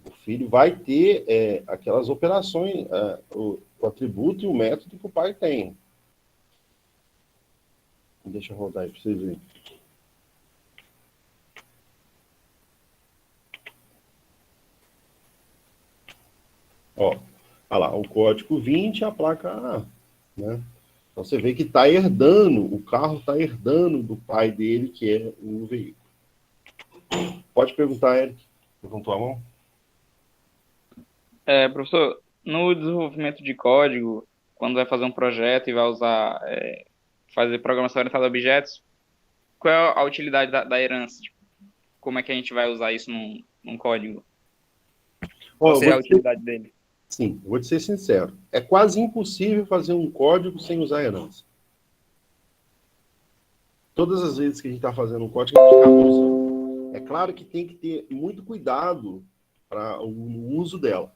O filho vai ter aquelas operações, o atributo e o método que o pai tem. Deixa eu rodar aí para vocês verem. Ó, olha lá, o código 20 a placa A, né? Então você vê que está herdando, o carro está herdando do pai dele, que é o veículo. Pode perguntar, Eric. Levantou a mão? Professor, no desenvolvimento de código, quando vai fazer um projeto e vai usar, fazer programação orientada a objetos, qual é a utilidade da herança? Tipo, como é que a gente vai usar isso num código? Ó, Qual seria a utilidade dele? Sim, vou te ser sincero. É quase impossível fazer um código sem usar herança. Todas as vezes que a gente está fazendo um código, a gente acaba usando. É claro que tem que ter muito cuidado para o uso dela.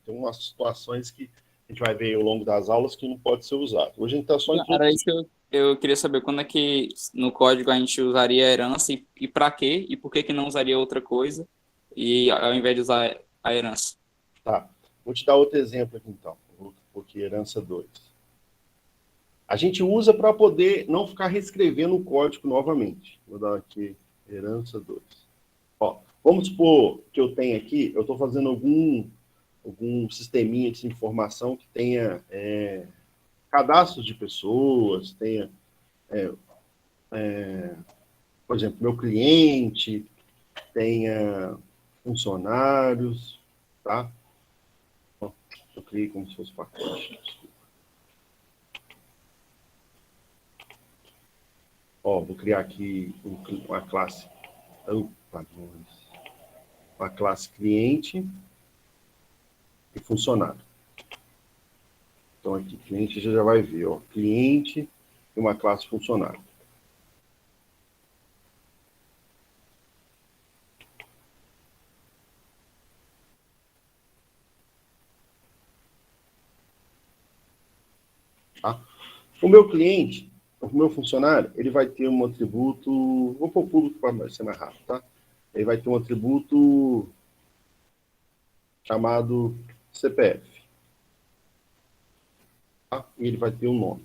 Tem umas situações que a gente vai ver ao longo das aulas que não pode ser usado. Hoje a gente está só Era introduzindo. isso que eu queria saber, quando é que no código a gente usaria a herança e para quê? E por que que não usaria outra coisa e ao invés de usar a herança? Tá. Vou te dar outro exemplo aqui então, porque herança 2. A gente usa para poder não ficar reescrevendo o código novamente. Vou dar aqui herança 2. Ó, vamos supor que eu tenho aqui, eu estou fazendo algum sisteminha de informação que tenha cadastros de pessoas, tenha, por exemplo, meu cliente, tenha funcionários, tá? Eu criei como se fosse pacote. Ó, vou criar aqui uma classe. Uma classe cliente e funcionário. Então aqui, cliente já vai ver, ó, cliente e uma classe funcionário. Tá? O meu cliente, O meu funcionário, ele vai ter um atributo, vou pôr o público para ser mais rápido, tá? Ele vai ter um atributo chamado CPF. Tá? E ele vai ter um nome.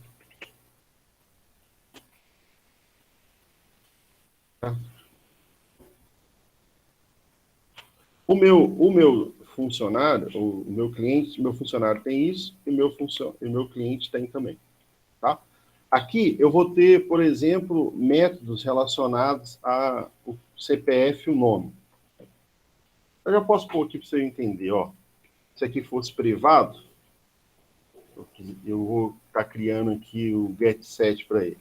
Tá? O meu funcionário, o meu cliente, meu funcionário tem isso, e o meu cliente tem também. Tá? Aqui eu vou ter, por exemplo, métodos relacionados ao CPF e o nome. Eu já posso pôr aqui para você entender. Ó. Se aqui fosse privado, eu vou estar criando aqui o getSet para ele.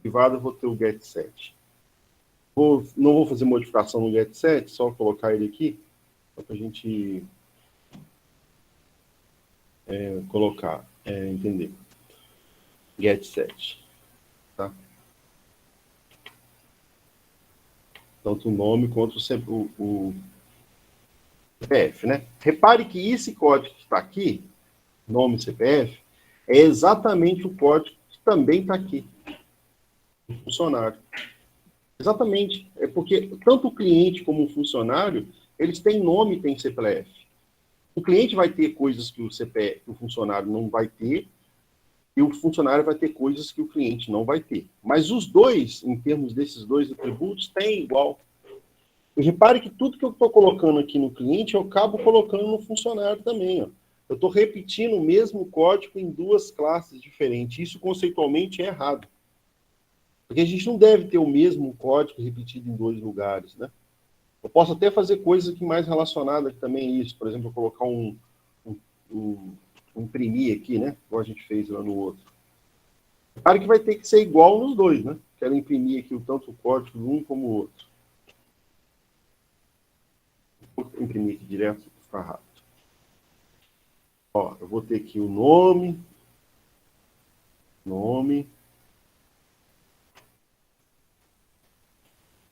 Privado eu vou ter o getSet. Não vou fazer modificação no getSet, só colocar ele aqui, só para a gente entender. GetSet. Tá? Tanto o nome quanto o CPF, né? Repare que esse código que está aqui, nome CPF, é exatamente o código que também está aqui, no funcionário. Exatamente. É porque tanto o cliente como o funcionário, eles têm nome e têm CPF. O cliente vai ter coisas que o funcionário não vai ter, e o funcionário vai ter coisas que o cliente não vai ter. Mas os dois, em termos desses dois atributos, têm igual. E repare que tudo que eu estou colocando aqui no cliente, eu acabo colocando no funcionário também. Ó. Eu estou repetindo o mesmo código em duas classes diferentes. Isso conceitualmente é errado. Porque a gente não deve ter o mesmo código repetido em dois lugares, né? Eu posso até fazer coisas aqui mais relacionadas também a isso. Por exemplo, eu colocar imprimir aqui, né? Igual a gente fez lá no outro. Repare que vai ter que ser igual nos dois, né? Quero imprimir aqui tanto o código de um como o outro. Vou imprimir aqui direto para ficar rápido. Ó, eu vou ter aqui o nome.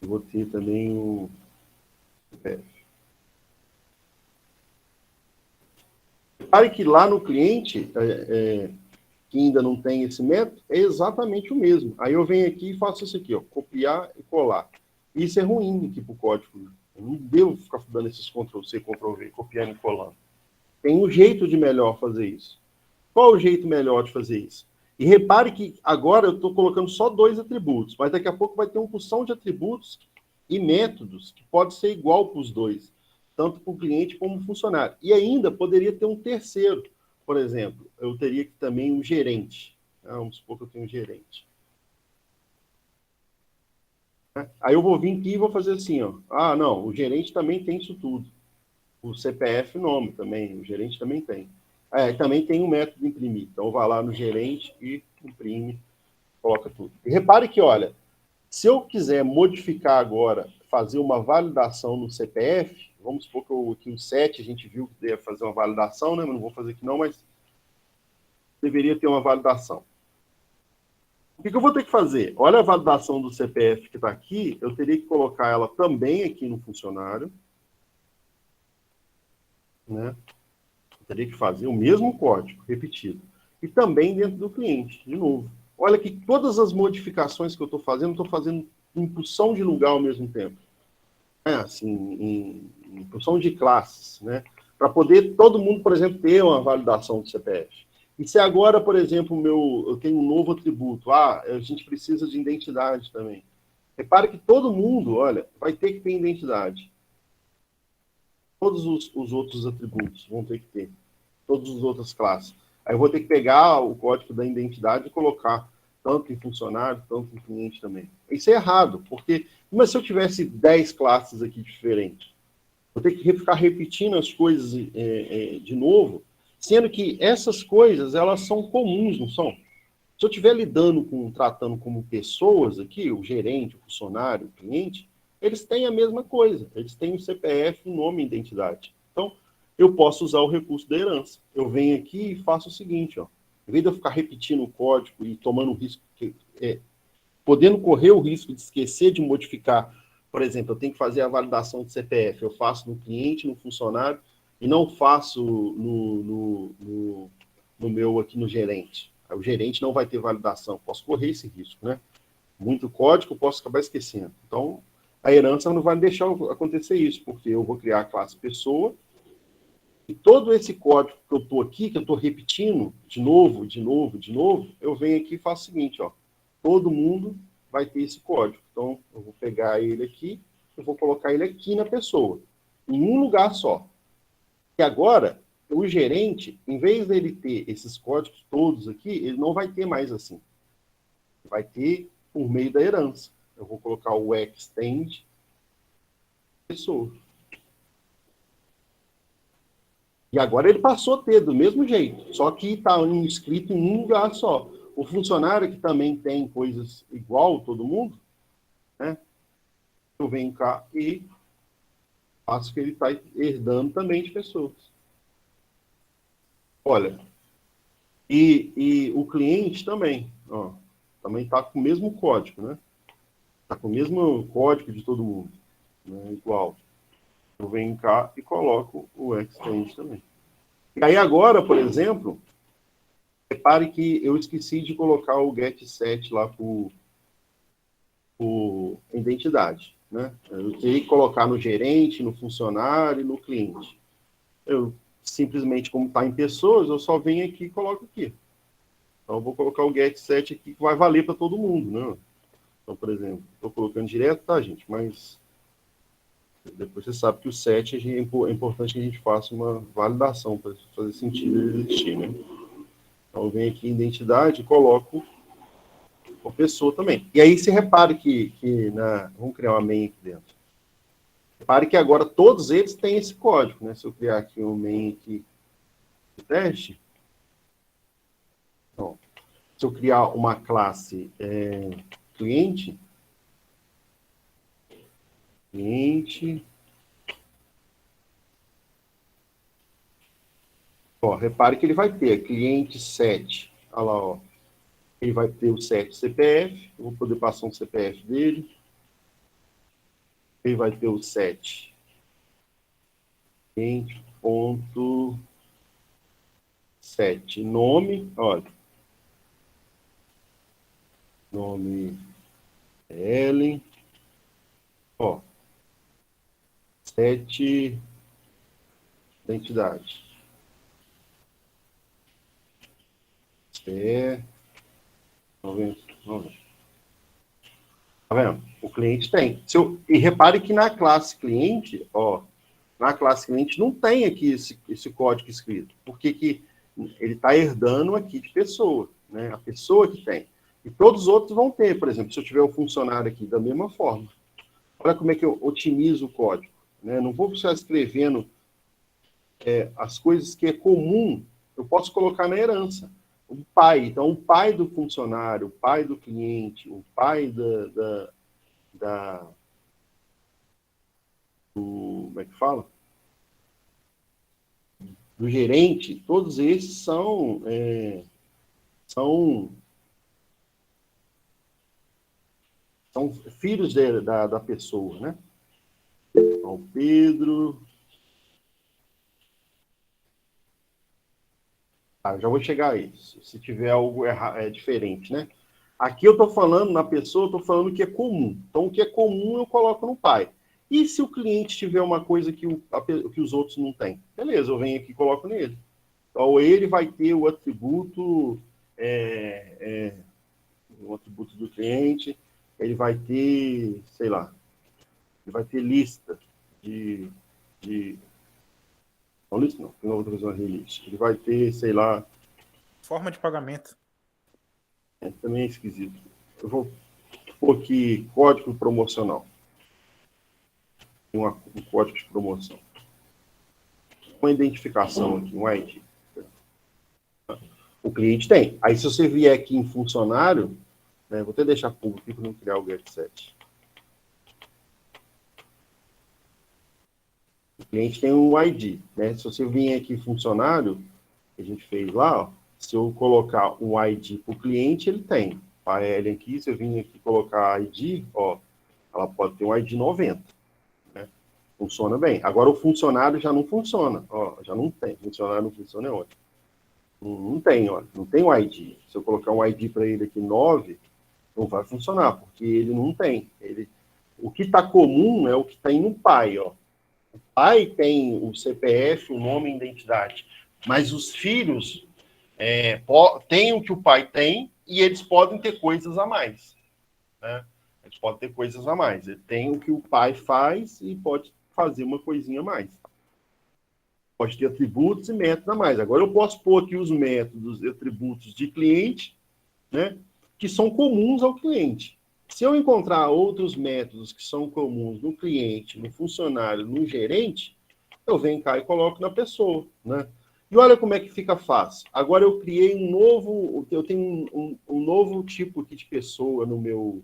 Eu vou ter também o CPF. Repare que lá no cliente, que ainda não tem esse método, é exatamente o mesmo. Aí eu venho aqui e faço isso aqui, ó, copiar e colar. Isso é ruim aqui para o código. Eu não devo ficar dando esses Ctrl+C, Ctrl+V, copiando e colando. Tem um jeito de melhor fazer isso. Qual é o jeito melhor de fazer isso? E repare que agora eu estou colocando só dois atributos, mas daqui a pouco vai ter uma porção de atributos e métodos que pode ser igual para os dois, tanto para o cliente como para o funcionário. E ainda poderia ter um terceiro. Por exemplo, eu teria que também um gerente. Vamos supor que eu tenho um gerente. Aí eu vou vir aqui e vou fazer assim, ó. Ah, não, o gerente também tem isso tudo. O CPF, nome também, o gerente também tem. Também tem um método de imprimir. Então, vai lá no gerente e imprime, coloca tudo. E repare que, olha, se eu quiser modificar agora, fazer uma validação no CPF, vamos supor que aqui o 7 a gente viu que deve fazer uma validação, né? Mas não vou fazer aqui não, mas deveria ter uma validação. O que eu vou ter que fazer? Olha a validação do CPF que está aqui, eu teria que colocar ela também aqui no funcionário, né? Eu teria que fazer o mesmo código, repetido. E também dentro do cliente, de novo. Olha que todas as modificações que eu estou fazendo em porção de lugar ao mesmo tempo. Assim, em porção de classes, né? Para poder todo mundo, por exemplo, ter uma validação do CPF. E se agora, por exemplo, eu tenho um novo atributo, a gente precisa de identidade também. Repare que todo mundo, olha, vai ter que ter identidade. Todos os outros atributos vão ter que ter. Todas as outras classes. Aí eu vou ter que pegar o código da identidade e colocar tanto em funcionário, tanto em cliente também. Isso é errado, porque mas se eu tivesse 10 classes aqui diferentes, eu tenho que ficar repetindo as coisas de novo, sendo que essas coisas, elas são comuns, não são? Se eu estiver tratando como pessoas aqui, o gerente, o funcionário, o cliente, eles têm a mesma coisa. Eles têm o CPF, o nome e identidade. Então, eu posso usar o recurso da herança. Eu venho aqui e faço o seguinte, ó. Em vez de eu ficar repetindo o código e tomando o risco, podendo correr o risco de esquecer de modificar, por exemplo, eu tenho que fazer a validação do CPF, eu faço no cliente, no funcionário, e não faço no meu aqui no gerente. O gerente não vai ter validação. Posso correr esse risco, né? Muito código, eu posso acabar esquecendo. Então, a herança não vai deixar acontecer isso, porque eu vou criar a classe pessoa e todo esse código que eu estou aqui, que eu estou repetindo de novo, eu venho aqui e faço o seguinte, ó. Todo mundo vai ter esse código. Então, eu vou pegar ele aqui, eu vou colocar ele aqui na pessoa, em um lugar só. E agora, o gerente, em vez dele ter esses códigos todos aqui, ele não vai ter mais assim. Vai ter por meio da herança. Eu vou colocar o extend pessoa. E agora ele passou a ter do mesmo jeito, só que está inscrito em um lugar só. O funcionário que também tem coisas igual todo mundo, né? Eu venho cá e faço que ele está herdando também de pessoas. Olha, e o cliente também, ó, também está com o mesmo código, né? Está com o mesmo código de todo mundo, né? Igual. Eu venho cá e coloco o extend também. E aí agora, por exemplo, repare que eu esqueci de colocar o getSet lá por identidade, né? Eu teria que colocar no gerente, no funcionário e no cliente. Eu simplesmente, como está em pessoas, eu só venho aqui e coloco aqui. Então, eu vou colocar o getSet aqui, que vai valer para todo mundo, né? Então, por exemplo, estou colocando direto, tá, gente? Mas depois você sabe que o set é importante que a gente faça uma validação para fazer sentido ele existir, né? Então, eu venho aqui em identidade e coloco a pessoa também. E aí, você repare que vamos criar uma main aqui dentro. Repare que agora todos eles têm esse código, né? Se eu criar aqui um main aqui de teste, então, se eu criar uma classe cliente, ó, repare que ele vai ter cliente 7, olha lá, ó, ele vai ter o 7 CPF, eu vou poder passar um CPF dele, ele vai ter o 7 cliente.7 nome, olha, nome Ellen, ó, 7 identidade. Tá vendo? O cliente tem. E repare que na classe cliente, ó, na classe cliente não tem aqui esse código escrito. Porque que ele está herdando aqui de pessoa, né? A pessoa que tem. E todos os outros vão ter, por exemplo, se eu tiver um funcionário aqui da mesma forma. Olha como é que eu otimizo o código, né? Não vou precisar escrevendo as coisas que é comum, eu posso colocar na herança. O pai, então o pai do funcionário, o pai do cliente, o pai como é que fala? Do gerente, todos esses são filhos da pessoa, né? Então, Pedro. Já vou chegar a isso. Se tiver algo diferente, né? Aqui eu estou falando na pessoa, eu estou falando que é comum. Então, o que é comum eu coloco no pai. E se o cliente tiver uma coisa que os outros não têm? Beleza, eu venho aqui e coloco nele. Então, ele vai ter o atributo do cliente, ele vai ter, sei lá, ele vai ter lista não, lista não, tem outra coisa, release. Ele vai ter, sei lá... Forma de pagamento. Também é esquisito. Eu vou pôr aqui código promocional. Tem um código de promoção. Uma identificação aqui, um ID. O cliente tem. Aí, se você vier aqui em funcionário, né, vou até deixar público para não criar o getSet. O cliente tem um ID, né? Se você vier aqui em funcionário, que a gente fez lá, ó, se eu colocar um ID para o cliente, ele tem. Para ele aqui, se eu vir aqui colocar ID, ó, ela pode ter um ID 90. Né? Funciona bem. Agora, o funcionário já não funciona. Ó, já não tem. Funcionário não funciona, é ótimo. Não tem, ó, não tem o ID. Se eu colocar um ID para ele aqui 9, não vai funcionar, porque ele não tem. O que está comum é o que tem no pai, ó. O pai tem o CPF, o nome e a identidade, mas os filhos têm o que o pai tem e eles podem ter coisas a mais, né? Eles podem ter coisas a mais. Ele tem o que o pai faz e pode fazer uma coisinha a mais. Pode ter atributos e métodos a mais. Agora eu posso pôr aqui os métodos e atributos de cliente, né, que são comuns ao cliente. Se eu encontrar outros métodos que são comuns no cliente, no funcionário, no gerente, eu venho cá e coloco na pessoa, né? E olha como é que fica fácil. Agora eu criei eu tenho um novo tipo aqui de pessoa no meu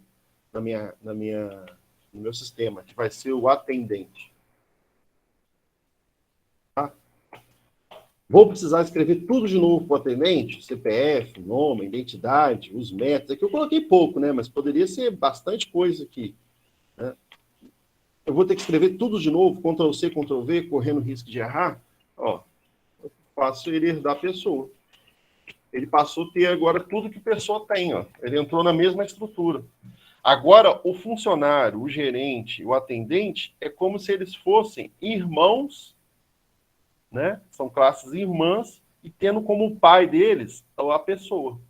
sistema, que vai ser o atendente. Tá? Vou precisar escrever tudo de novo para o atendente, CPF, nome, identidade, os métodos. Aqui eu coloquei pouco, né? Mas poderia ser bastante coisa aqui, né? Eu vou ter que escrever tudo de novo, Ctrl+C, Ctrl+V, correndo risco de errar. Ó, eu faço ele herdar a pessoa. Ele passou a ter agora tudo que a pessoa tem, ó. Ele entrou na mesma estrutura. Agora, o funcionário, o gerente, o atendente, é como se eles fossem irmãos, né? São classes irmãs, e tendo como pai deles a pessoa.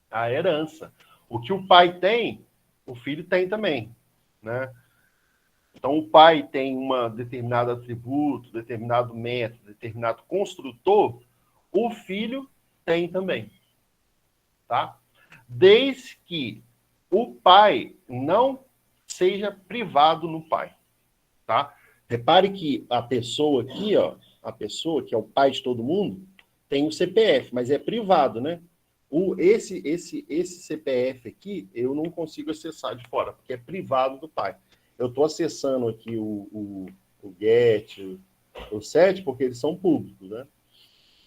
A herança. O que o pai tem, o filho tem também, né? Então, o pai tem um determinado atributo, determinado método, determinado construtor, o filho tem também, tá? Desde que o pai não seja privado no pai, tá? Repare que a pessoa aqui, ó, a pessoa que é o pai de todo mundo, tem o CPF, mas é privado, né? Esse CPF aqui, eu não consigo acessar de fora, porque é privado do pai. Eu estou acessando aqui o Get, o SET, porque eles são públicos, né?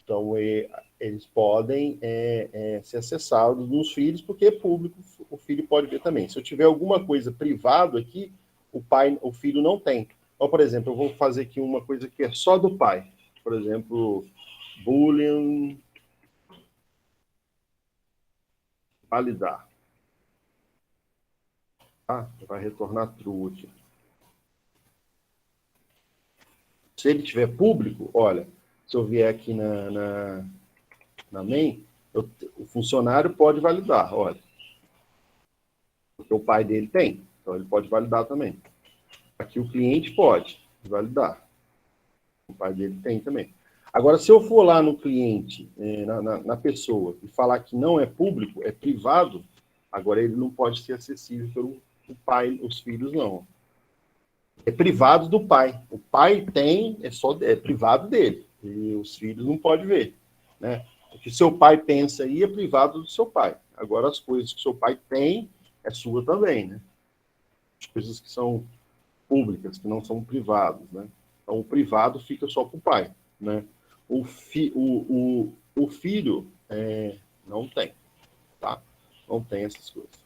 Então, eles podem ser acessados nos filhos, porque é público, o filho pode ver também. Se eu tiver alguma coisa privado aqui, o filho não tem. Então, por exemplo, eu vou fazer aqui uma coisa que é só do pai. Por exemplo, Boolean validar. Tá? Vai retornar true aqui. Se ele tiver público, olha, se eu vier aqui na main, o funcionário pode validar, olha. Porque o pai dele tem, então ele pode validar também. Aqui o cliente pode validar. O pai dele tem também. Agora, se eu for lá no cliente, na pessoa, e falar que não é público, é privado, agora ele não pode ser acessível pelo pai, os filhos não. É privado do pai. O pai tem, é privado dele. E os filhos não podem ver, né? O que seu pai pensa aí é privado do seu pai. Agora, as coisas que seu pai tem, é sua também, né? As coisas que são públicas, que não são privadas, né? Então, o privado fica só para o pai, né? O filho não tem, tá? Não tem essas coisas.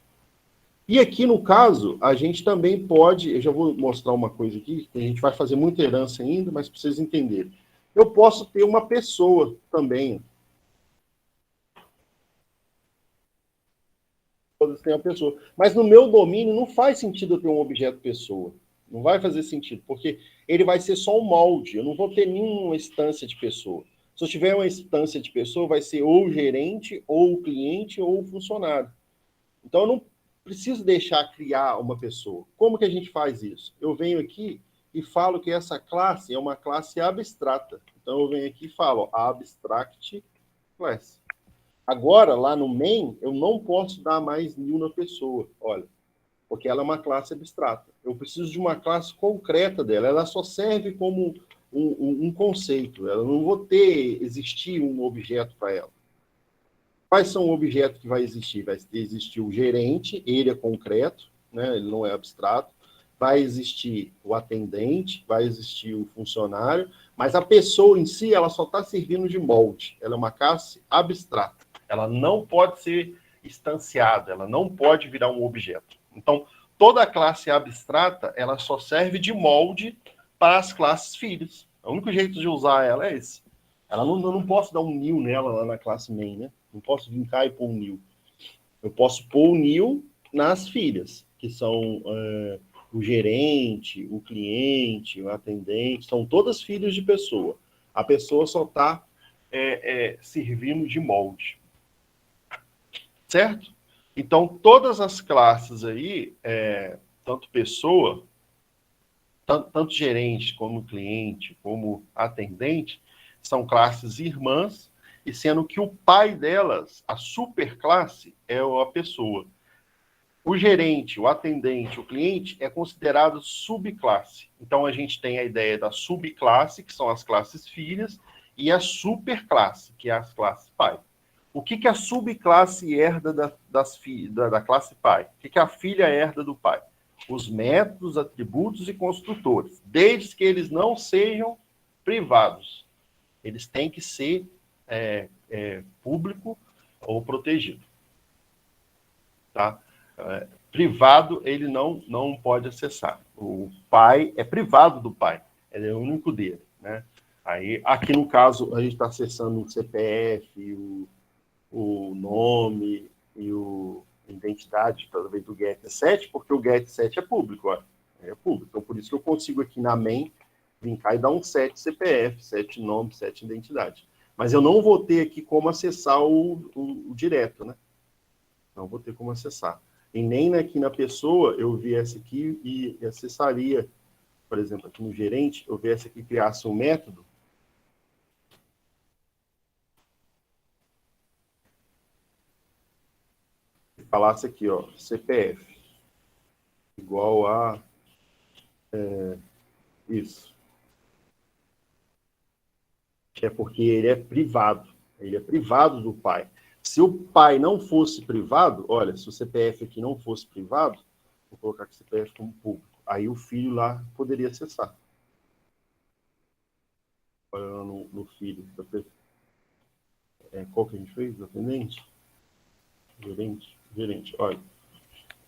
E aqui, no caso, a gente também pode... Eu já vou mostrar uma coisa aqui, que a gente vai fazer muita herança ainda, mas para vocês entenderem. Eu posso ter uma pessoa também. Todas têm uma pessoa. Mas no meu domínio não faz sentido eu ter um objeto pessoa. Não vai fazer sentido, porque ele vai ser só um molde. Eu não vou ter nenhuma instância de pessoa. Se eu tiver uma instância de pessoa, vai ser ou o gerente, ou o cliente, ou o funcionário. Então, eu não preciso deixar criar uma pessoa. Como que a gente faz isso? Eu venho aqui e falo que essa classe é uma classe abstrata. Então, eu venho aqui e falo abstract class. Agora, lá no main, eu não posso dar mais nenhuma pessoa, olha, porque ela é uma classe abstrata. Eu preciso de uma classe concreta dela. Ela só serve como um conceito. Ela não vou existir um objeto para ela. Quais são os objetos que vai existir? Vai existir o gerente, ele é concreto, né? Ele não é abstrato. Vai existir o atendente, vai existir o funcionário, mas a pessoa em si, ela só está servindo de molde. Ela é uma classe abstrata. Ela não pode ser instanciada, ela não pode virar um objeto. Então, toda a classe abstrata, ela só serve de molde para as classes filhas. O único jeito de usar ela é esse. Eu não posso dar um nil nela lá na classe main, né? Não posso vir cá e pôr um nil. Eu posso pôr o nil nas filhas, que são o gerente, o cliente, o atendente, são todas filhas de pessoa. A pessoa só está servindo de molde. Certo? Então, todas as classes aí, tanto pessoa, tanto gerente, como cliente, como atendente, são classes irmãs, e sendo que o pai delas, a superclasse, é a pessoa. O gerente, o atendente, o cliente é considerado subclasse. Então, a gente tem a ideia da subclasse, que são as classes filhas, e a superclasse, que é as classes pai. O que a subclasse herda da classe pai? O que a filha herda do pai? Os métodos, atributos e construtores, desde que eles não sejam privados. Eles têm que ser público ou protegido. Tá? Privado, ele não pode acessar. O pai é privado do pai, ele é o único dele. Né? Aí, aqui no caso, a gente está acessando o CPF, o nome e a identidade, talvez, do GET7, porque o GET7 é público, ó. É público. Então, por isso que eu consigo aqui na main vir cá e dar um 7 CPF, 7 nome, 7 identidade. Mas eu não vou ter aqui como acessar o direto, né? Não vou ter como acessar. E nem aqui na pessoa eu viesse aqui e acessaria, por exemplo, aqui no gerente, eu viesse aqui e criasse um método, falasse aqui, ó, CPF, igual a isso. Que é porque ele é privado do pai. Se o pai não fosse privado, olha, se o CPF aqui não fosse privado, vou colocar aqui o CPF como público, aí o filho lá poderia acessar. Olhando no filho. Qual que a gente fez? Atendente? Gerente. Olha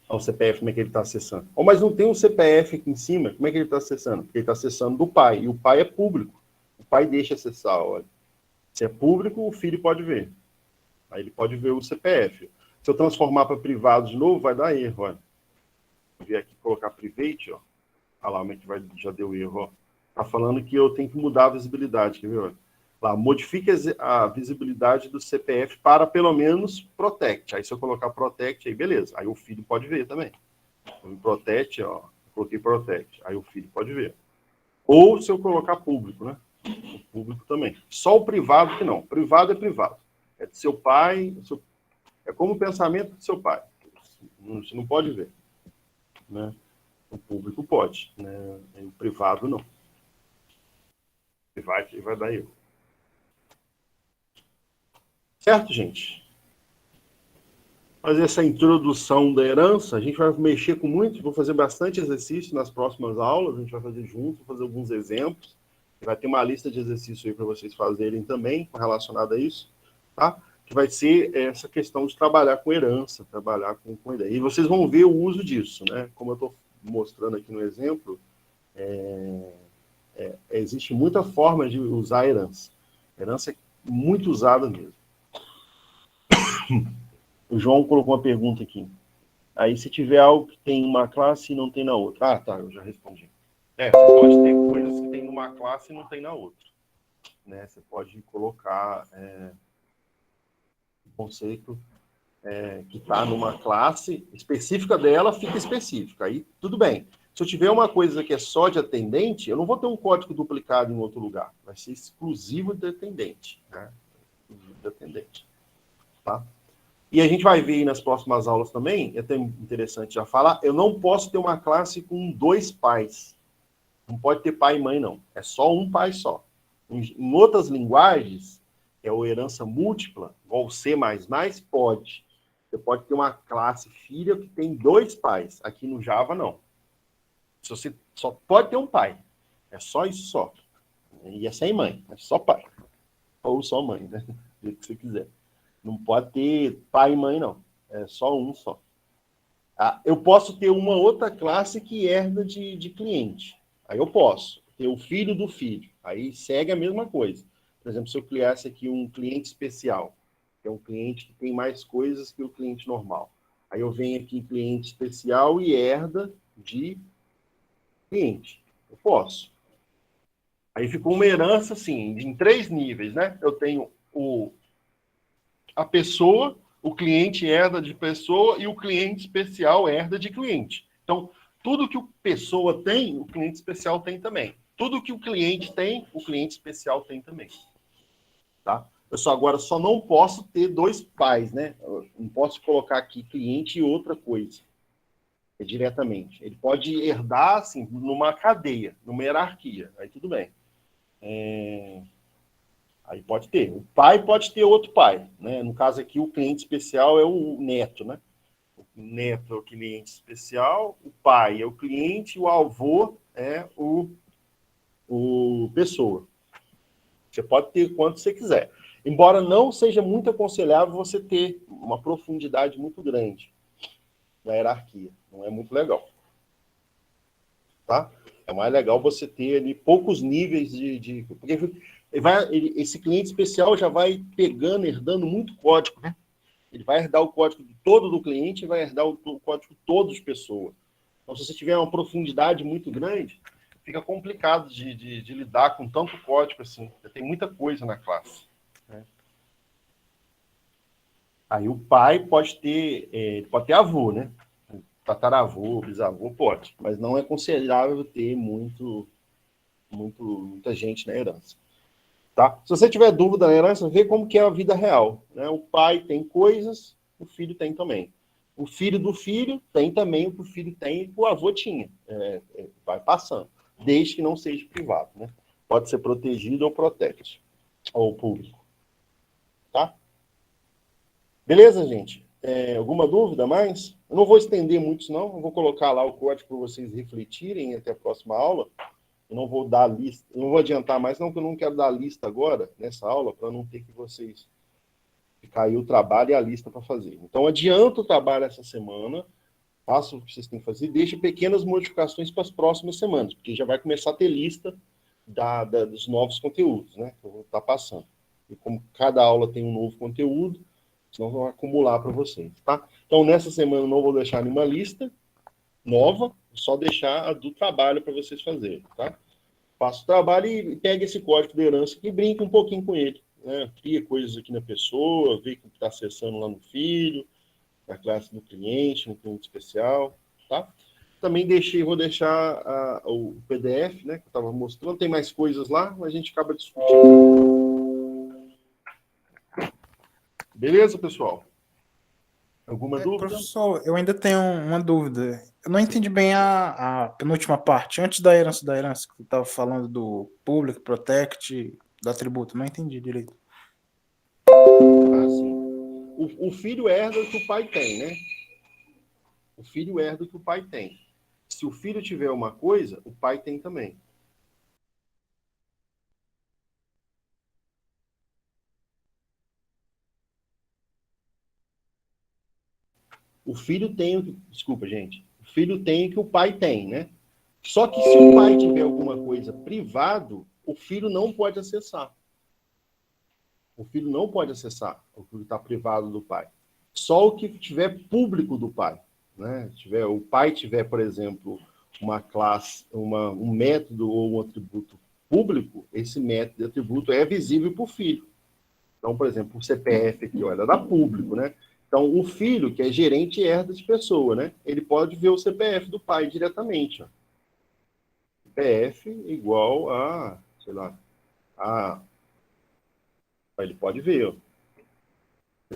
o CPF, como é que ele está acessando. Oh, mas não tem um CPF aqui em cima, como é que ele está acessando? Porque ele está acessando do pai, e o pai é público. O pai deixa acessar, olha. Se é público, o filho pode ver. Aí ele pode ver o CPF. Se eu transformar para privado de novo, vai dar erro, olha. Vou vir aqui colocar private, ó. Olha lá, como é que já deu erro, ó. Tá falando que eu tenho que mudar a visibilidade, quer ver, olha. Lá, modifique a visibilidade do CPF para, pelo menos, protect. Aí, se eu colocar protect, aí beleza. Aí o filho pode ver também. Então, protect, ó. Coloquei protect. Aí o filho pode ver. Ou se eu colocar público, né? O público também. Só o privado que não. Privado é privado. É de seu pai. É como o pensamento de seu pai. Você não pode ver. Né? O público pode. Né? O privado não. Vai dar erro. Certo, gente? Fazer essa introdução da herança, a gente vai mexer com muito, vou fazer bastante exercício nas próximas aulas, a gente vai fazer junto, vou fazer alguns exemplos, vai ter uma lista de exercícios aí para vocês fazerem também, relacionada a isso, tá? Que vai ser essa questão de trabalhar com herança, trabalhar com ideia. E vocês vão ver o uso disso, né? Como eu estou mostrando aqui no exemplo, existe muita forma de usar a herança. A herança é muito usada mesmo. O João colocou uma pergunta aqui. Aí, se tiver algo que tem uma classe e não tem na outra. Ah, tá, eu já respondi. Você pode ter coisas que tem numa classe e não tem na outra. Né? Você pode colocar o conceito que está numa classe específica dela, fica específica. Aí, tudo bem. Se eu tiver uma coisa que é só de atendente, eu não vou ter um código duplicado em outro lugar. Vai ser exclusivo de atendente. Né? Exclusivo de atendente. Tá? E a gente vai ver aí nas próximas aulas também, é até interessante já falar, eu não posso ter uma classe com 2 pais. Não pode ter pai e mãe, não. É só um pai só. Em outras linguagens, que é a herança múltipla, igual C++, pode. Você pode ter uma classe filha que tem 2 pais. Aqui no Java, não. Você só pode ter um pai. É só isso só. E é sem mãe. É só pai. Ou só mãe, né? Do jeito que você quiser. Não pode ter pai e mãe, não. É só um só. Eu posso ter uma outra classe que herda de cliente. Aí eu posso ter o filho do filho. Aí segue a mesma coisa. Por exemplo, se eu criasse aqui um cliente especial, que é um cliente que tem mais coisas que o cliente normal. Aí eu venho aqui em cliente especial e herda de cliente. Eu posso. Aí ficou uma herança, assim, em 3 níveis, né? Eu tenho a pessoa, o cliente herda de pessoa e o cliente especial herda de cliente. Então, tudo que o pessoa tem, o cliente especial tem também. Tudo que o cliente tem, o cliente especial tem também. Tá? Agora só não posso ter 2 pais, né? Eu não posso colocar aqui cliente e outra coisa. Diretamente. Ele pode herdar, assim, numa cadeia, numa hierarquia. Aí tudo bem. Aí pode ter. O pai pode ter outro pai, né? No caso aqui, o cliente especial é o neto, né? O neto é o cliente especial, o pai é o cliente, o avô é o pessoa. Você pode ter quanto você quiser. Embora não seja muito aconselhável você ter uma profundidade muito grande na hierarquia. Não é muito legal. Tá? É mais legal você ter ali poucos níveis porque esse cliente especial já vai pegando, herdando muito código, né? Ele vai herdar o código todo do cliente e vai herdar o código todo de pessoa. Então, se você tiver uma profundidade muito grande, fica complicado de lidar com tanto código assim. Tem muita coisa na classe. Né? Aí o pai pode ter avô, né? Tataravô, bisavô, pode. Mas não é aconselhável ter muita gente na herança. Tá? Se você tiver dúvida na herança, vê como que é a vida real. Né? O pai tem coisas, o filho tem também. O filho do filho tem também o que o filho tem e o avô tinha. Vai passando. Desde que não seja privado. Né? Pode ser protegido ou protege. Ou público. Tá? Beleza, gente? Alguma dúvida mais? Eu não vou estender muito, não. Eu vou colocar lá o código para vocês refletirem até a próxima aula. Eu não vou dar lista, eu não vou adiantar mais, não, porque eu não quero dar lista agora, nessa aula, para não ter que vocês ficar aí o trabalho e a lista para fazer. Então, adianta o trabalho essa semana, faça o que vocês têm que fazer, e deixe pequenas modificações para as próximas semanas, porque já vai começar a ter lista dos novos conteúdos, né? Que eu vou estar passando. E como cada aula tem um novo conteúdo, senão vão acumular para vocês, tá? Então, nessa semana eu não vou deixar nenhuma lista nova, só deixar a do trabalho para vocês fazerem, tá? Faça o trabalho e pega esse código de herança e brinca um pouquinho com ele. Né? Cria coisas aqui na pessoa, vê o que está acessando lá no filho, na classe do cliente, no cliente especial, tá? Também vou deixar o PDF, né, que eu estava mostrando, tem mais coisas lá, mas a gente acaba discutindo. Beleza, pessoal? Alguma dúvida? Professor, eu ainda tenho uma dúvida. Eu não entendi bem a penúltima parte, antes da herança, que você estava falando do public, protect, do atributo. Não entendi direito. Sim. O filho herda o que o pai tem, né? O filho herda o que o pai tem. Se o filho tiver uma coisa, o pai tem também. O filho tem o que... Desculpa, gente. O filho tem o que o pai tem, né? Só que se o pai tiver alguma coisa privado, o filho não pode acessar. O filho não pode acessar o que está privado do pai. Só o que tiver público do pai. Né? O pai tiver, por exemplo, uma classe, um método ou um atributo público, esse método e atributo é visível para o filho. Então, por exemplo, o CPF aqui, olha, dá público, né? Então, o filho, que é gerente, herda de pessoa, né? Ele pode ver o CPF do pai diretamente. Ó. CPF igual a, sei lá, ele pode ver. Ó.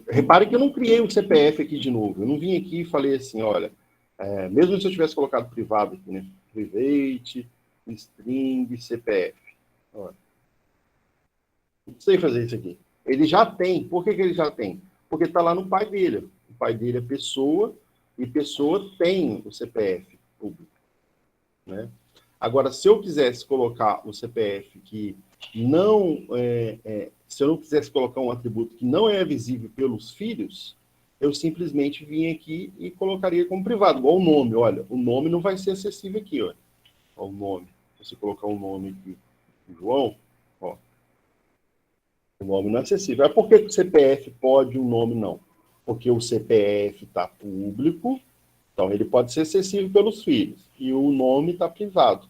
Repare que eu não criei um CPF aqui de novo. Eu não vim aqui e falei assim, olha, mesmo se eu tivesse colocado privado aqui, né? Private, string, CPF. Olha. Não sei fazer isso aqui. Ele já tem. Por que ele já tem? Porque está lá no pai dele. O pai dele é pessoa e pessoa tem o CPF público. Né? Agora, se eu quisesse colocar o CPF que não... se eu não quisesse colocar um atributo que não é visível pelos filhos, eu simplesmente vinha aqui e colocaria como privado, igual o nome. Olha, o nome não vai ser acessível aqui. Olha o nome. Se você colocar um nome aqui, João, ó. O nome não é acessível. É por que o CPF pode e o nome não? Porque o CPF está público, então ele pode ser acessível pelos filhos. E o nome está privado.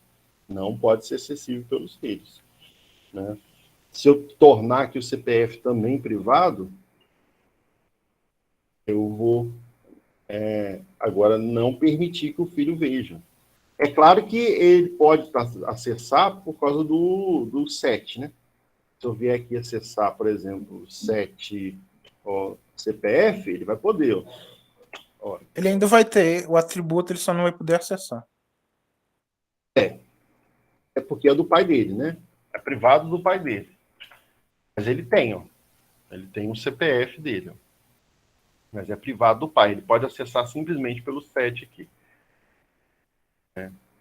Não pode ser acessível pelos filhos. Né? Se eu tornar aqui o CPF também privado, eu vou agora não permitir que o filho veja. É claro que ele pode acessar por causa do SET, né? Se eu vier aqui acessar, por exemplo, o SET CPF, ele vai poder. Ó. Ele ainda vai ter o atributo, ele só não vai poder acessar. É porque é do pai dele, né? É privado do pai dele. Mas ele tem, ó. Ele tem o CPF dele, ó. Mas é privado do pai. Ele pode acessar simplesmente pelo SET aqui.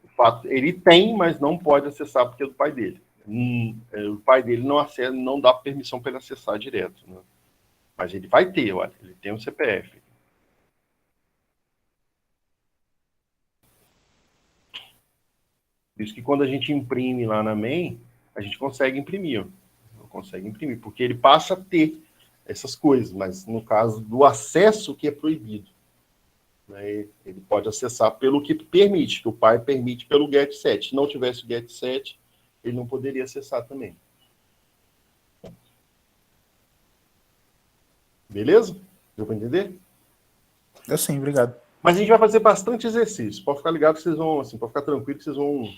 O fato, ele tem, mas não pode acessar porque é do pai dele. O pai dele não acessa, não dá permissão para ele acessar direto. Né? Mas ele vai ter, olha, ele tem um CPF. Por isso que quando a gente imprime lá na MEI, a gente consegue imprimir. Ó. Consegue imprimir, porque ele passa a ter essas coisas, mas no caso do acesso que é proibido. Né? Ele pode acessar pelo que permite, que o pai permite pelo GET7. Se não tivesse o GET7, ele não poderia acessar também. Beleza? Deu para entender? Eu sim, obrigado. Mas a gente vai fazer bastante exercício. Pode ficar ligado que vocês vão, assim, pode ficar tranquilo que vocês vão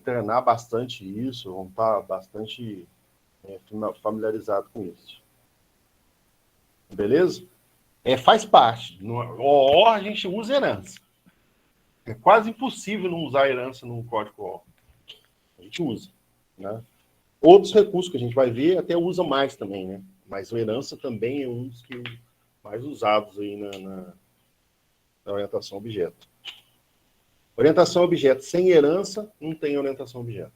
treinar bastante isso, vão estar bastante familiarizados com isso. Beleza? Faz parte. O a gente usa herança. É quase impossível não usar herança no código O. A gente usa. Né? Outros recursos que a gente vai ver até usa mais também, né? Mas a herança também é um dos que mais usados aí na orientação a objeto. Orientação a objeto sem herança não tem orientação a objeto.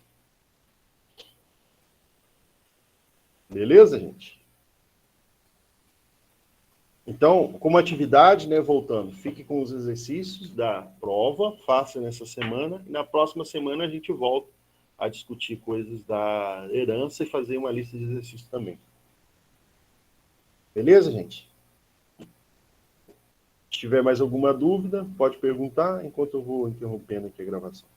Beleza, gente? Então, como atividade, né, voltando, fique com os exercícios da prova, faça nessa semana, e na próxima semana a gente volta a discutir coisas da herança e fazer uma lista de exercícios também. Beleza, gente? Se tiver mais alguma dúvida, pode perguntar, enquanto eu vou interrompendo aqui a gravação.